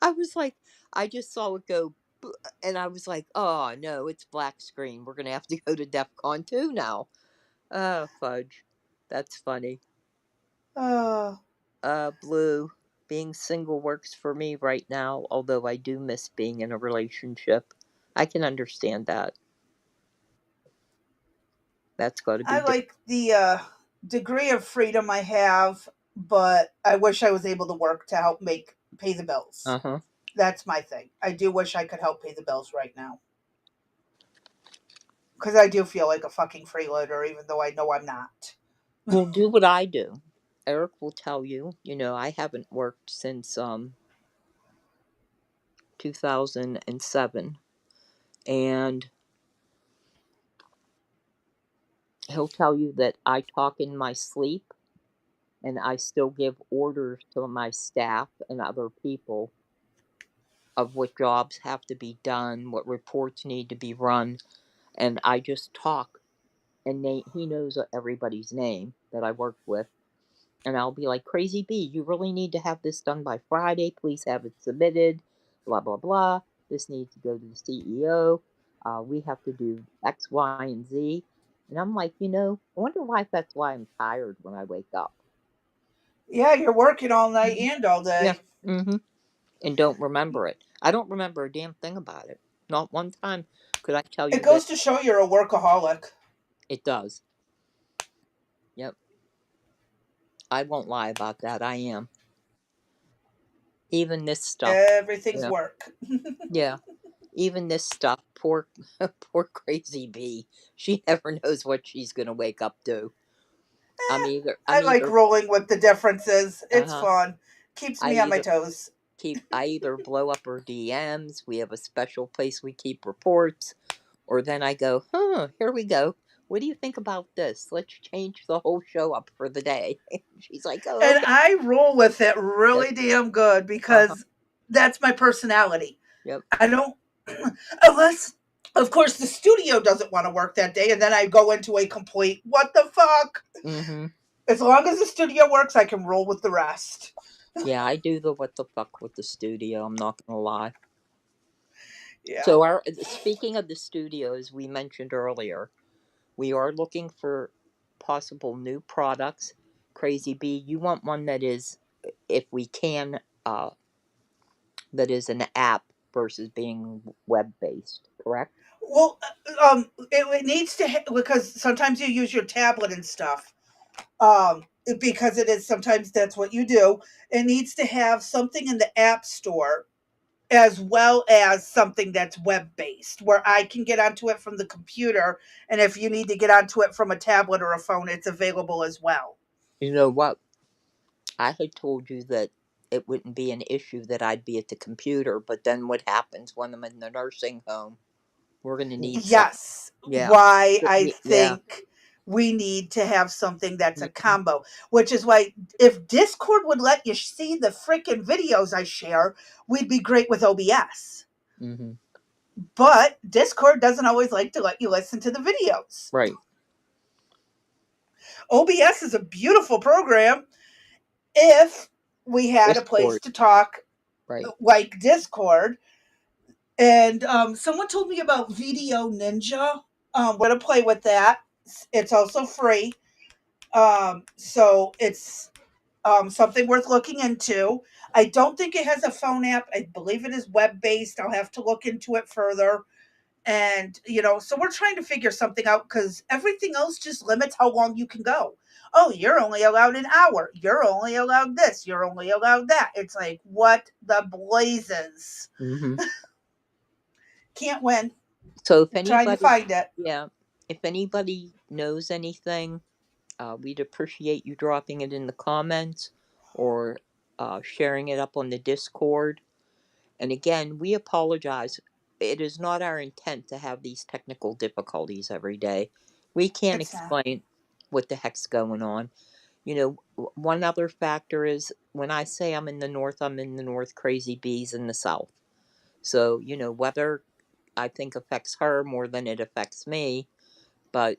I was like, I just saw it go, and I was like, oh no, it's black screen. We're gonna have to go to DEF CON 2 now. Oh, fudge. That's funny. Blue. Being single works for me right now, although I do miss being in a relationship. I can understand that. That's got to be I like the degree of freedom I have, but I wish I was able to work to help pay the bills. Uh-huh. That's my thing. I do wish I could help pay the bills right now. Because I do feel like a fucking freeloader, even though I know I'm not. Well, do what I do. Eric will tell you, I haven't worked since 2007. And he'll tell you that I talk in my sleep and I still give orders to my staff and other people of what jobs have to be done, what reports need to be run, and I just talk. And he knows everybody's name that I work with. And I'll be like, Crazy B, you really need to have this done by Friday. Please have it submitted. Blah, blah, blah. This needs to go to the CEO. We have to do X, Y, and Z. And I'm like, I wonder that's why I'm tired when I wake up. Yeah, you're working all night and all day. Yeah. Mm-hmm. And don't remember it. I don't remember a damn thing about it. Not one time could I tell you. It goes to show you're a workaholic. It does. Yep. I won't lie about that. I am. Even this stuff. Everything's work. Yeah. Even this stuff. Poor Crazy B. She never knows what she's going to wake up to. I like rolling with the differences. It's fun. Keeps me on my toes. I either blow up her DMs. We have a special place we keep reports. Or then I go, here we go. What do you think about this? Let's change the whole show up for the day. She's like, oh. And I roll with it really damn good because that's my personality. Yep. I don't, unless, of course, the studio doesn't want to work that day, and then I go into a complete, what the fuck? Mm-hmm. As long as the studio works, I can roll with the rest. Yeah, I do the what the fuck with the studio. I'm not going to lie. Yeah. So speaking of the studios we mentioned earlier, we are looking for possible new products. Crazy B, you want one that is, if we can, that is an app versus being web-based, correct? Well, it needs to, because sometimes you use your tablet and stuff. Because it is, sometimes that's what you do. It needs to have something in the app store as well as something that's web-based, where I can get onto it from the computer, and if you need to get onto it from a tablet or a phone, it's available as well. You know what? I had told you that it wouldn't be an issue that I'd be at the computer, but then what happens when I'm in the nursing home? We're going to need Yes. Yeah. Why I think we need to have something that's a combo, which is why if Discord would let you see the freaking videos I share, we'd be great with OBS. Mm-hmm. But Discord doesn't always like to let you listen to the videos. Right. OBS is a beautiful program if we had a place to talk like Discord. And someone told me about Video Ninja. We're going to play with that. It's also free. So it's something worth looking into. I don't think it has a phone app. I believe it is web-based. I'll have to look into it further. And, so we're trying to figure something out because everything else just limits how long you can go. Oh, you're only allowed an hour. You're only allowed this. You're only allowed that. It's like, what the blazes? Mm-hmm. Can't win. So if Trying to anybody, find it. if anybody knows anything, we'd appreciate you dropping it in the comments or sharing it up on the Discord. And again, we apologize. It is not our intent to have these technical difficulties every day. We can't It's not. explain what the heck's going on. One other factor is when I say I'm in the north, crazy bees in the south. So, weather I think affects her more than it affects me. But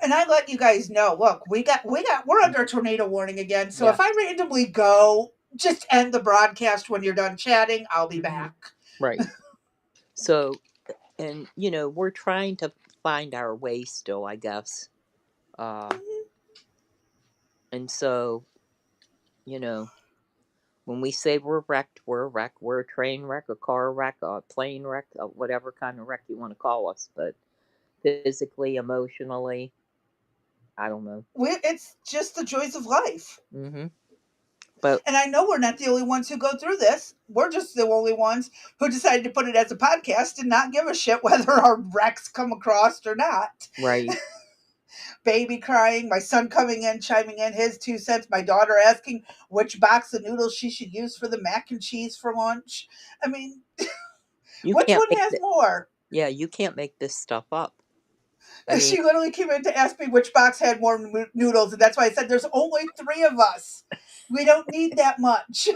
And I let you guys know, look, we're under a tornado warning again. So if yeah, I randomly go, just end the broadcast when you're done chatting, I'll be mm-hmm. back. Right. So, and we're trying to find our way still, I guess. And so, when we say we're wrecked, we're a wreck. We're a train wreck, a car wreck, a plane wreck, whatever kind of wreck you want to call us. But physically, emotionally, I don't know. It's just the joys of life. Mm-hmm. But And I know we're not the only ones who go through this. We're just the only ones who decided to put it as a podcast and not give a shit whether our wrecks come across or not. right. Baby crying, my son coming in, chiming in his 2 cents, my daughter asking which box of noodles she should use for the mac and cheese for lunch. I mean, You which can't one make has more? Yeah, you can't make this stuff up. I mean, She literally came in to ask me which box had more noodles, and that's why I said there's only 3 of us. We don't need that much.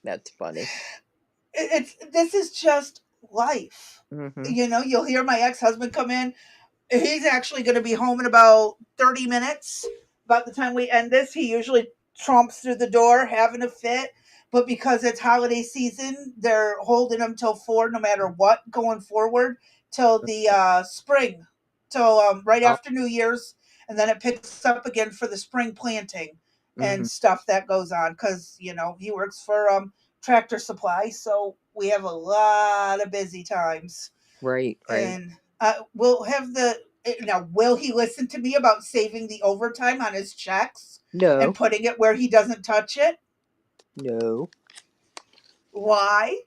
that's funny. This is just life. Mm-hmm. You'll hear my ex-husband come in. He's actually going to be home in about 30 minutes. About the time we end this, he usually tromps through the door having a fit. But because it's holiday season, they're holding him till 4 no matter what going forward till the spring, till right Oh. after New Year's. And then it picks up again for the spring planting Mm-hmm. and stuff that goes on because, he works for Tractor Supply. So we have a lot of busy times. Right. And we'll have now, will he listen to me about saving the overtime on his checks No. and putting it where he doesn't touch it? No. Why?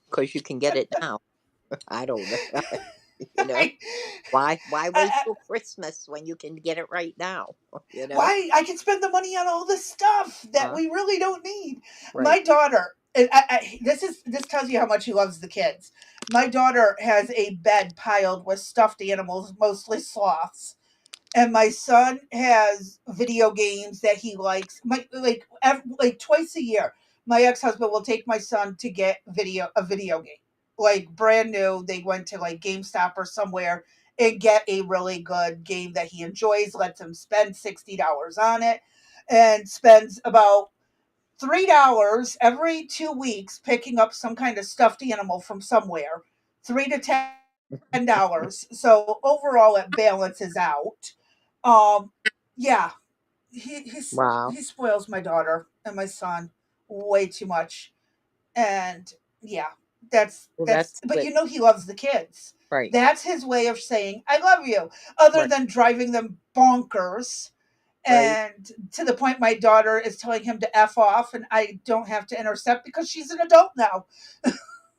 Because you can get it now. I don't know. Why wait till Christmas when you can get it right now? Why? I can spend the money on all this stuff that we really don't need. Right. My daughter, this tells you how much he loves the kids. My daughter has a bed piled with stuffed animals, mostly sloths. And my son has video games that he likes. Like twice a year, my ex-husband will take my son to get a video game, like brand new. They went to like GameStop or somewhere and get a really good game that he enjoys. Lets him spend $60 on it, and spends about $3 every 2 weeks picking up some kind of stuffed animal from somewhere. $3 to $10. So overall, it balances out. Um, yeah, Wow. he spoils my daughter and my son way too much, and yeah, that's. But good. he loves the kids. Right. That's his way of saying I love you, other than driving them bonkers. Right. And to the point my daughter is telling him to F off, and I don't have to intercept because she's an adult now.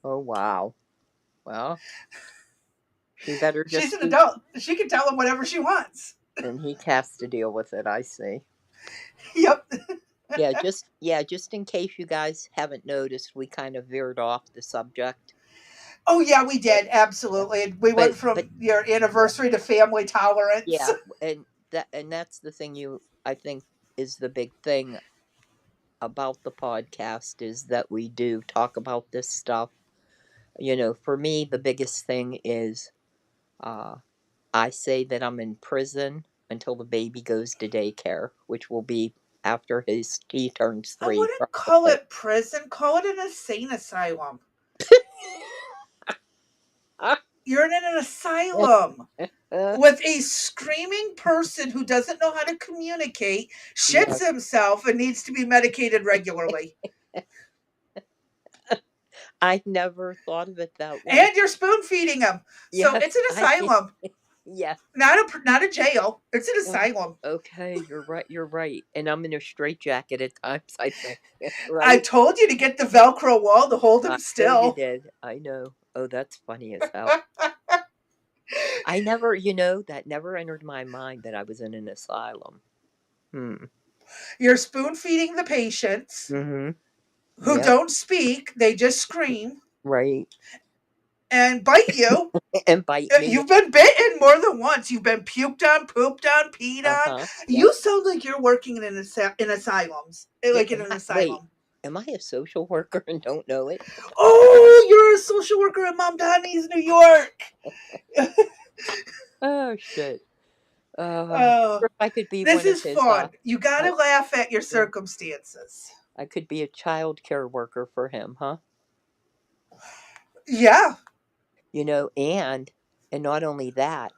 Oh wow. Well, she better just. She's an adult. She can tell him whatever she wants. And he has to deal with it. I see. Yep. Just in case you guys haven't noticed, we kind of veered off the subject. Oh yeah, we did, absolutely. We went from your anniversary to family tolerance. Yeah, and that's the thing I think is the big thing about the podcast is that we do talk about this stuff. For me, the biggest thing is I say that I'm in prison until the baby goes to daycare, which will be after he turns 3. I wouldn't call it prison. Call it an insane asylum. You're in an asylum with a screaming person who doesn't know how to communicate, shits himself, and needs to be medicated regularly. I never thought of it that way. And you're spoon feeding him. So Yes, it's an I asylum, yes. not a jail. It's an asylum. Okay, you're right. You're right. And I'm in a straitjacket at times. I think I right. told you to get the Velcro wall to hold I him know you still. did. I know. Oh, that's funny as hell. I never, that never entered my mind that I was in an asylum. Hmm. You're spoon feeding the patients Mm-hmm. who Yep. don't speak, they just scream Right. and bite you. And bite me. You've been bitten more than once. You've been puked on, pooped on, peed on. Uh-huh. Yep. You sound like you're working in in asylums, Yeah. like in an Wait. asylum. Am I a social worker and don't know it? Oh, you're a social worker in Mom Donnie's, New York. Oh shit. Oh, If I could be this one of is his. fun. You gotta I, laugh at your yeah. circumstances. I could be a child care worker for him, huh? Yeah. And not only that,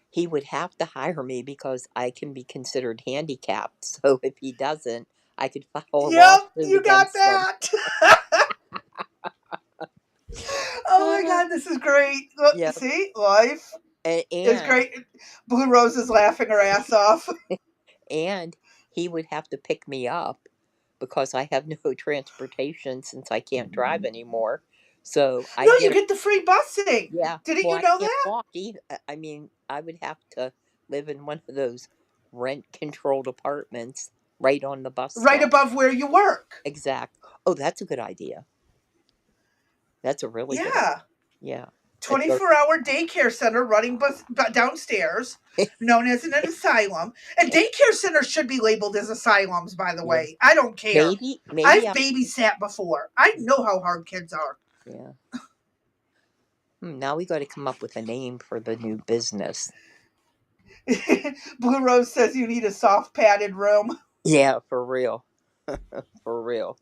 he would have to hire me because I can be considered handicapped. So if he doesn't, I could file a Yep, lawsuit you got against them. that. Oh my Uh, god, this is great. Look, yeah, see, life is and great. Blue Rose is laughing her ass off. and he would have to pick me up because I have no transportation since I can't drive anymore. So No, I'd you get a get the free busing. yeah. Didn't Well, you I know can't that? walk either. I mean, I would have to live in one of those rent-controlled apartments right on the bus Right stop. above where you work. Exact. Oh, that's a good idea. That's a really good idea. Yeah. Yeah. It's 24-hour daycare center running downstairs, known as an asylum. And daycare centers should be labeled as asylums, by the yeah. way. I don't care. Maybe I've I babysat before. I know how hard kids are. yeah. Now we got to come up with a name for the new business. Blue Rose says you need a soft padded room. Yeah, for real. For real.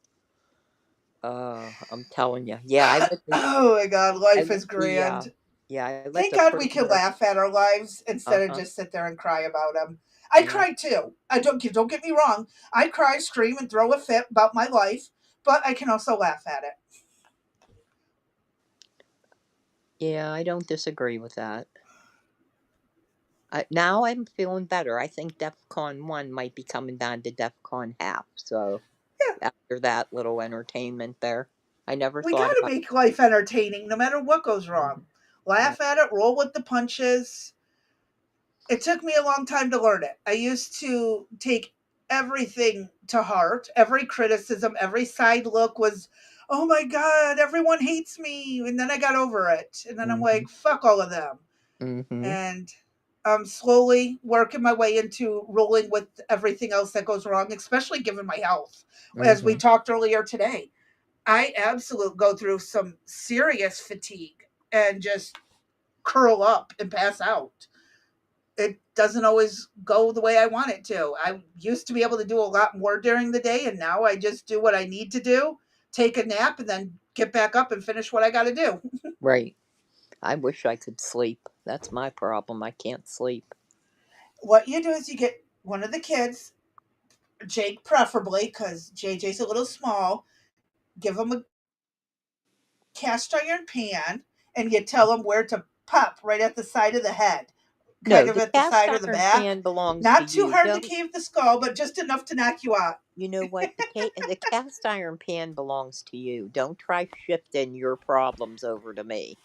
I'm telling you. Yeah, Oh my god, I life let is the grand. yeah, I let Thank the God we can prisoner. laugh at our lives instead of Uh-huh. just sit there and cry about them. I Yeah. cry too. I don't get me wrong. I cry, scream, and throw a fit about my life, but I can also laugh at it. Yeah, I don't disagree with that. Now I'm feeling better. I think DEFCON 1 might be coming down to DEFCON half. So Yeah, after that little entertainment there, I never we thought gotta about. make life entertaining no matter what goes wrong. Yeah. Laugh at it, roll with the punches. It took me a long time to learn it. I used to take everything to heart. Every criticism, every side look was, oh my God, everyone hates me. And then I got over it. And then I'm Mm-hmm. like, fuck all of them. Mm-hmm. And I'm slowly working my way into rolling with everything else that goes wrong, especially given my health. As we Mm-hmm. talked earlier today, I absolutely go through some serious fatigue and just curl up and pass out. It doesn't always go the way I want it to. I used to be able to do a lot more during the day, and now I just do what I need to do, take a nap, and then get back up and finish what I got to do. Right. I wish I could sleep. That's my problem. I can't sleep. What you do is you get one of the kids, Jake preferably, because JJ's a little small, give him a cast iron pan, and you tell him where to pop right at the side of the head, kind No, of the at the cast side or the iron back. pan belongs to Not too you. hard to Don't cave the skull, but just enough to knock you out. you know what? The cast iron pan belongs to you. Don't try shifting your problems over to me.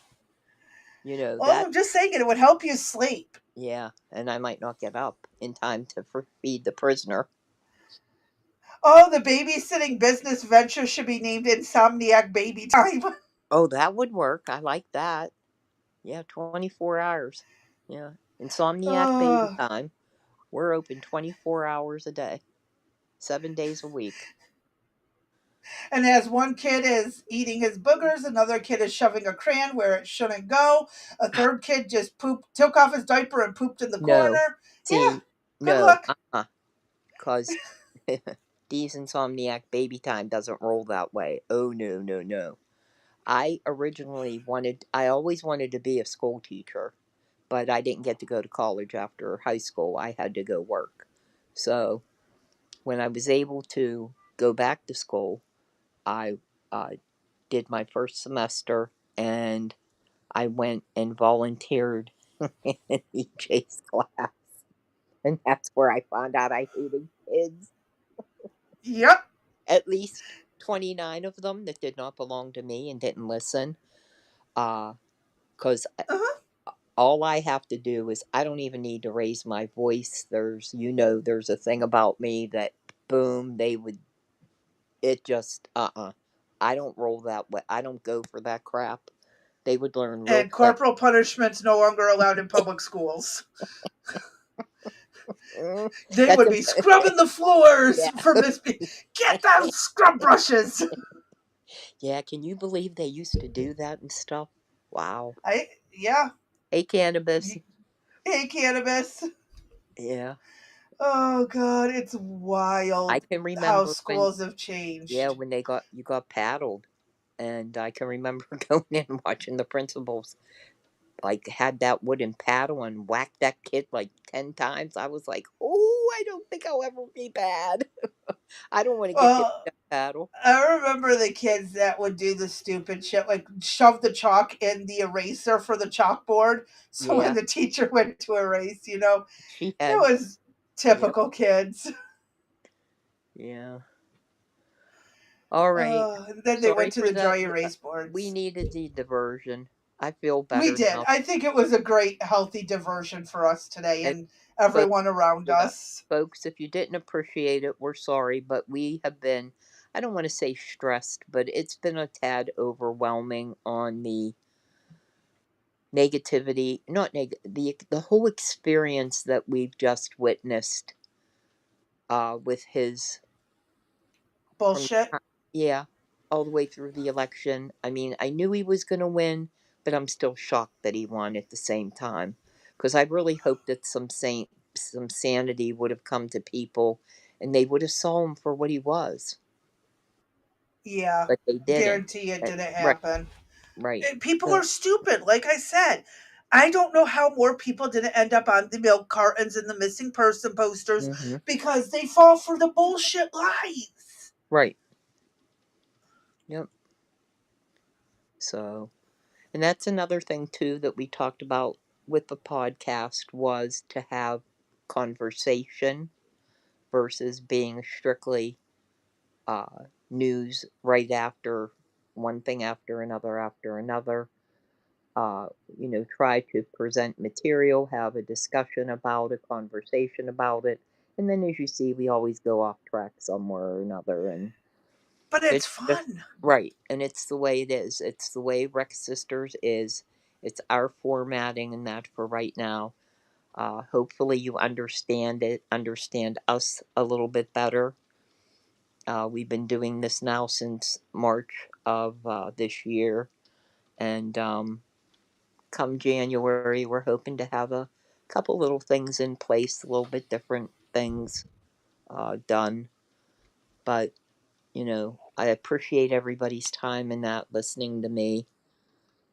You know Oh, that. I'm just saying it would help you sleep. Yeah, and I might not get up in time to feed the prisoner. Oh, the babysitting business venture should be named Insomniac Baby Time. Oh, that would work. I like that. Yeah, 24 hours. Yeah. Insomniac baby Oh. time. We're open 24 hours a day, 7 days a week. And as one kid is eating his boogers, another kid is shoving a crayon where it shouldn't go. A third kid just took off his diaper and pooped in the No. corner. Yeah, See, good no. luck. Because Dee's Insomniac baby time doesn't roll that way. Oh, no, no, no. I always wanted to be a school teacher, but I didn't get to go to college after high school. I had to go work. So when I was able to go back to school, I did my first semester, and I went and volunteered in EJ's class. And that's where I found out I hated kids. Yep. At least 29 of them that did not belong to me and didn't listen. Because all I have to do is, I don't even need to raise my voice. There's a thing about me that, boom, it just, I don't roll that way. I don't go for that crap. They would learn real And quick. corporal punishment's no longer allowed in public schools. They would be scrubbing the floors for get those scrub brushes. Yeah, can you believe they used to do that and stuff? Wow. Yeah. Hey, Cannabis. Hey, Cannabis. Yeah. Oh God, it's wild. I can how remember schools have changed. when you got paddled, and I can remember going in and watching the principals like had that wooden paddle and whacked that kid like 10 times. I was like, oh, I don't think I'll ever be bad. I don't want to get hit with that paddle. I remember the kids that would do the stupid shit, like shove the chalk in the eraser for the chalkboard. So when the teacher went to erase, it was typical kids. Yeah. All right. And then they went to the dry erase boards. We needed the diversion. I feel better. We did. Now. I think it was a great, healthy diversion for us today and everyone around us. Folks, if you didn't appreciate it, we're sorry, but we have been, I don't want to say stressed, but it's been a tad overwhelming on the negativity, the whole experience that we've just witnessed with his bullshit. All the way through the election. I mean, I knew he was going to win, but I'm still shocked that he won at the same time, because I really hoped that some sanity would have come to people and they would have saw him for what he was. Yeah, but they didn't. Guarantee it didn't happen. Right. People are stupid, like I said. I don't know how more people didn't end up on the milk cartons and the missing person posters because they fall for the bullshit lies. Right. Yep. So, and that's another thing too that we talked about with the podcast, was to have conversation versus being strictly news right after one thing after another. Try to present material, have a discussion about a conversation about it, and then as you see, we always go off track somewhere or another. But it's fun. Right, and it's the way it is. It's the way Rex Sisters is. It's our formatting, and that for right now. Hopefully you understand us a little bit better. We've been doing this now since March of this year, and come January, we're hoping to have a couple little things in place, a little bit different things done. But, I appreciate everybody's time and that, listening to me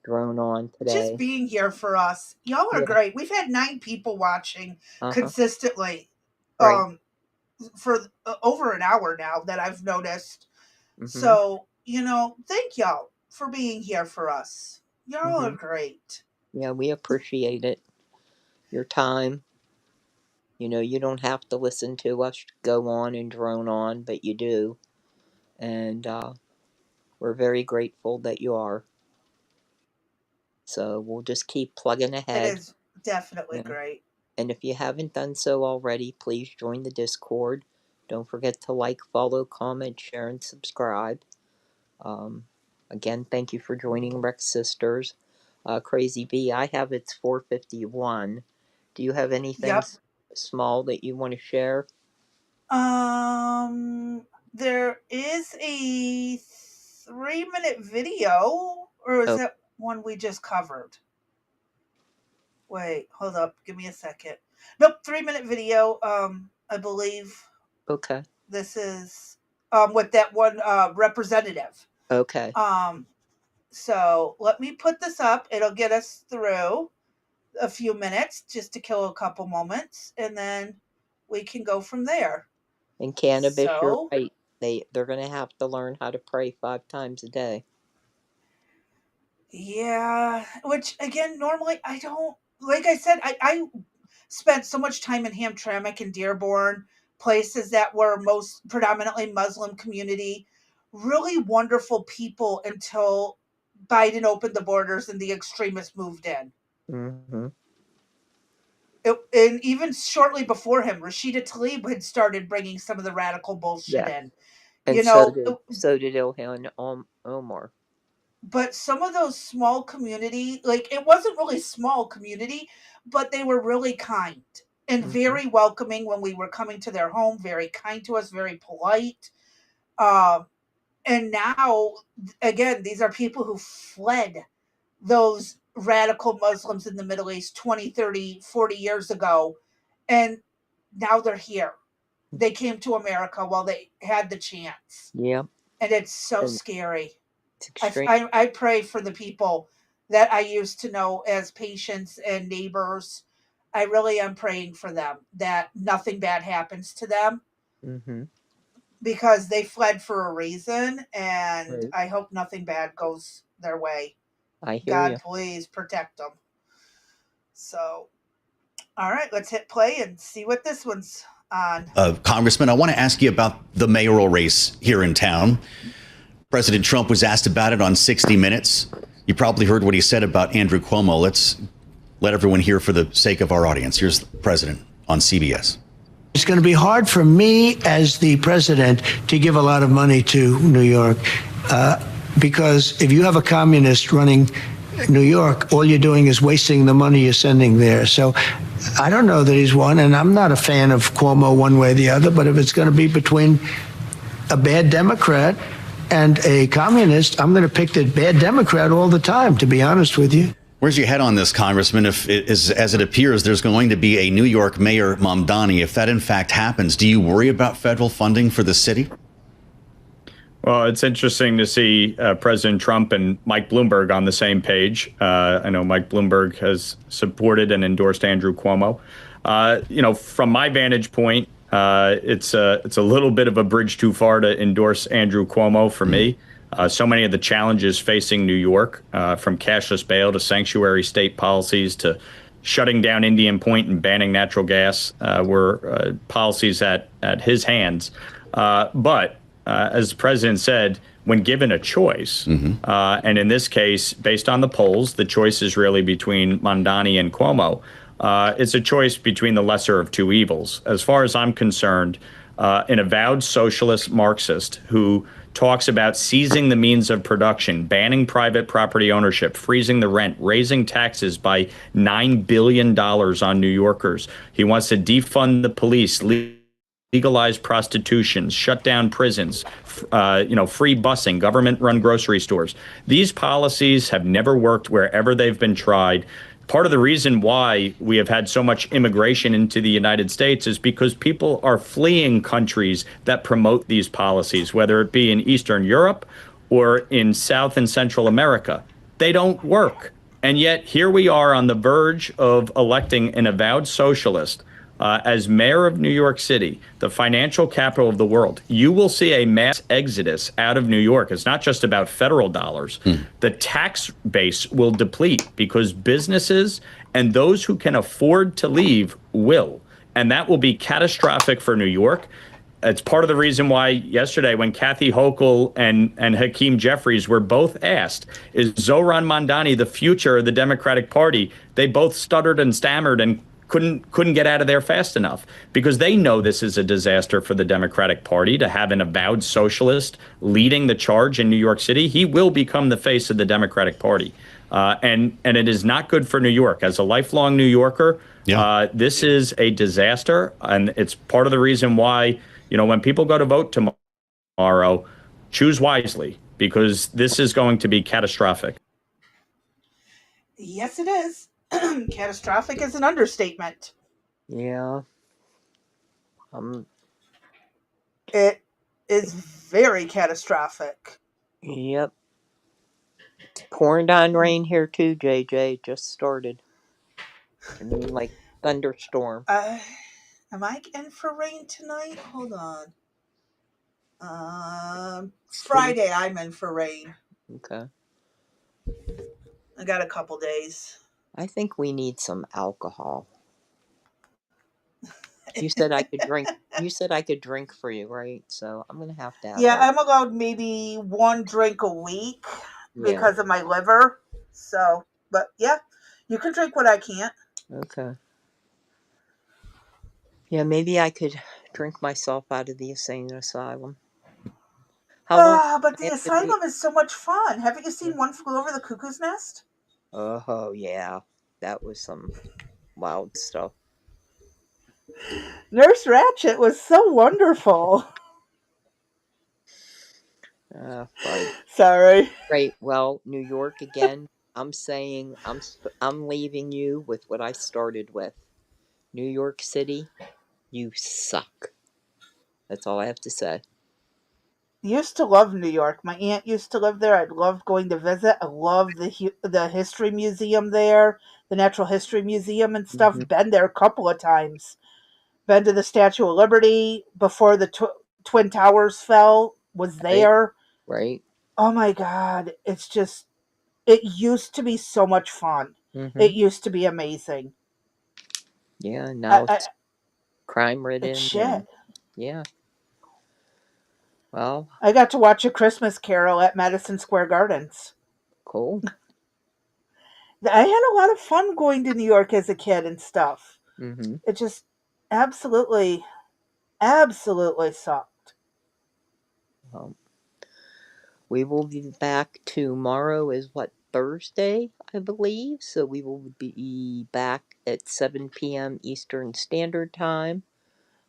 drone on today. Just being here for us. Y'all are great. We've had 9 people watching consistently for over an hour now that I've noticed. So, thank y'all for being here for us. Y'all are great. Yeah, we appreciate it. Your time. You don't have to listen to us go on and drone on, but you do. And we're very grateful that you are. So we'll just keep plugging ahead. It is definitely great. And if you haven't done so already, please join the Discord. Don't forget to like, follow, comment, share, and subscribe. Again, thank you for joining Rex Sisters. Crazy Bee, I have it's 4:51. Do you have anything small that you want to share? There is a 3-minute video, or is that one we just covered? Wait, hold up. Give me a second. Nope, 3-minute video. I believe. Okay. This is with that one representative. Okay. So let me put this up. It'll get us through a few minutes just to kill a couple moments, and then we can go from there. And Cannabis, you're right. They're going to have to learn how to pray 5 times a day. Yeah, which again, normally I don't, like I said, I spent so much time in Hamtramck and Dearborn, places that were most predominantly Muslim community, really wonderful people until Biden opened the borders and the extremists moved in. Mm-hmm. And even shortly before him, Rashida Tlaib had started bringing some of the radical bullshit Yes. in. And You know, so did Ilhan Omar. but some of those small community, like it wasn't really small community, but they were really kind and Mm-hmm. very welcoming when we were coming to their home, very kind to us, very polite. Uh, and now, again, these are people who fled those radical Muslims in the Middle East 20, 30, 40 years ago. And now they're here. They came to America while they had the chance. Yep. And it's so And scary. it's extreme. I pray for the people that I used to know as patients and neighbors. I really am praying for them that nothing bad happens to them Mm-hmm. because they fled for a reason, and Right. I hope nothing bad goes their way. I hear God, you. please protect them. So, all right, let's hit play and see what this one's on. Congressman, I want to ask you about the mayoral race here in town. President Trump was asked about it on 60 Minutes. You probably heard what he said about Andrew Cuomo. Let's let everyone hear for the sake of our audience. Here's the president on CBS. It's going to be hard for me as the president to give a lot of money to New York because if you have a communist running New York, all you're doing is wasting the money you're sending there. So I don't know that he's won, and I'm not a fan of Cuomo one way or the other, but if it's going to be between a bad Democrat and a communist, I'm going to pick the bad Democrat all the time, to be honest with you. Where's your head on this, Congressman? If it is, as it appears, there's going to be a New York Mayor Mamdani. If that in fact happens, do you worry about federal funding for the city? Well, it's interesting to see President Trump and Mike Bloomberg on the same page. I know Mike Bloomberg has supported and endorsed Andrew Cuomo. From my vantage point, it's a little bit of a bridge too far to endorse Andrew Cuomo for me. So many of the challenges facing New York, from cashless bail to sanctuary state policies to shutting down Indian Point and banning natural gas, were policies at his hands. But as the president said, when given a choice, and in this case, based on the polls, the choice is really between Mamdani and Cuomo. It's a choice between the lesser of two evils. As far as I'm concerned, an avowed socialist Marxist who talks about seizing the means of production, banning private property ownership, freezing the rent, raising taxes by $9 billion on New Yorkers. He wants to defund the police, legalize prostitution, shut down prisons, free busing, government-run grocery stores. These policies have never worked wherever they've been tried. Part of the reason why we have had so much immigration into the United States is because people are fleeing countries that promote these policies, whether it be in Eastern Europe or in South and Central America. They don't work. And yet here we are on the verge of electing an avowed socialist as mayor of New York City, the financial capital of the world. You will see a mass exodus out of New York. It's not just about federal dollars. The tax base will deplete because businesses and those who can afford to leave will. And that will be catastrophic for New York. It's part of the reason why yesterday when Kathy Hochul and Hakeem Jeffries were both asked, is Zohran Mamdani the future of the Democratic Party? They both stuttered and stammered and couldn't get out of there fast enough because they know this is a disaster for the Democratic Party to have an avowed socialist leading the charge in New York City. He will become the face of the Democratic Party. And it is not good for New York. As a lifelong New Yorker, this is a disaster. And it's part of the reason why, when people go to vote tomorrow, choose wisely because this is going to be catastrophic. Yes, it is. Catastrophic is an understatement. Yeah. It is very catastrophic. Yep. It's pouring down rain here too, JJ. Just started. I mean, like thunderstorm. Am I in for rain tonight? Hold on. Friday I'm in for rain. Okay. I got a couple days. I think we need some alcohol. You said I could drink. You said I could drink for you, right? So I'm gonna have to have Yeah, that. I'm allowed maybe 1 drink a week Yeah. because of my liver. So, but yeah, you can drink what I can't. Okay. Yeah, maybe I could drink myself out of the insane asylum. How long do But I the have to be? asylum is so much fun. Haven't you seen One Flew Over the Cuckoo's Nest? Oh yeah, that was some wild stuff. Nurse Ratched was so wonderful. But Sorry. great. Well, New York again. I'm saying I'm leaving you with what I started with. New York City, you suck. That's all I have to say. Used to love New York. My aunt used to live there. I loved going to visit. I love the history museum there, the Natural History Museum and stuff. Mm-hmm. Been there a couple of times. Been to the Statue of Liberty before the Twin Towers fell. Was there. Right. Oh my God! It's just. It used to be so much fun. Mm-hmm. It used to be amazing. Yeah. Now it's crime It's ridden. shit. Yeah. Well. I got to watch A Christmas Carol at Madison Square Gardens. Cool. I had a lot of fun going to New York as a kid and stuff. Mm-hmm. It just absolutely sucked. We will be back tomorrow. Is what, Thursday, I believe. So we will be back at 7 p.m. Eastern Standard Time.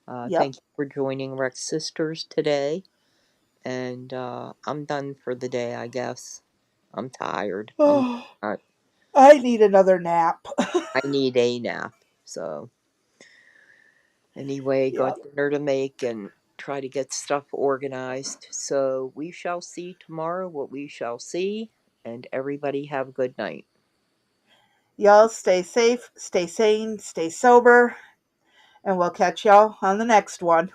Yep. Thank you for joining Rex Sisters today. And I'm done for the day, I guess. I'm tired. Oh, I need another nap. I need a nap. So anyway, got dinner to make and try to get stuff organized. So we shall see tomorrow what we shall see. And everybody have a good night. Y'all stay safe, stay sane, stay sober, and we'll catch y'all on the next one.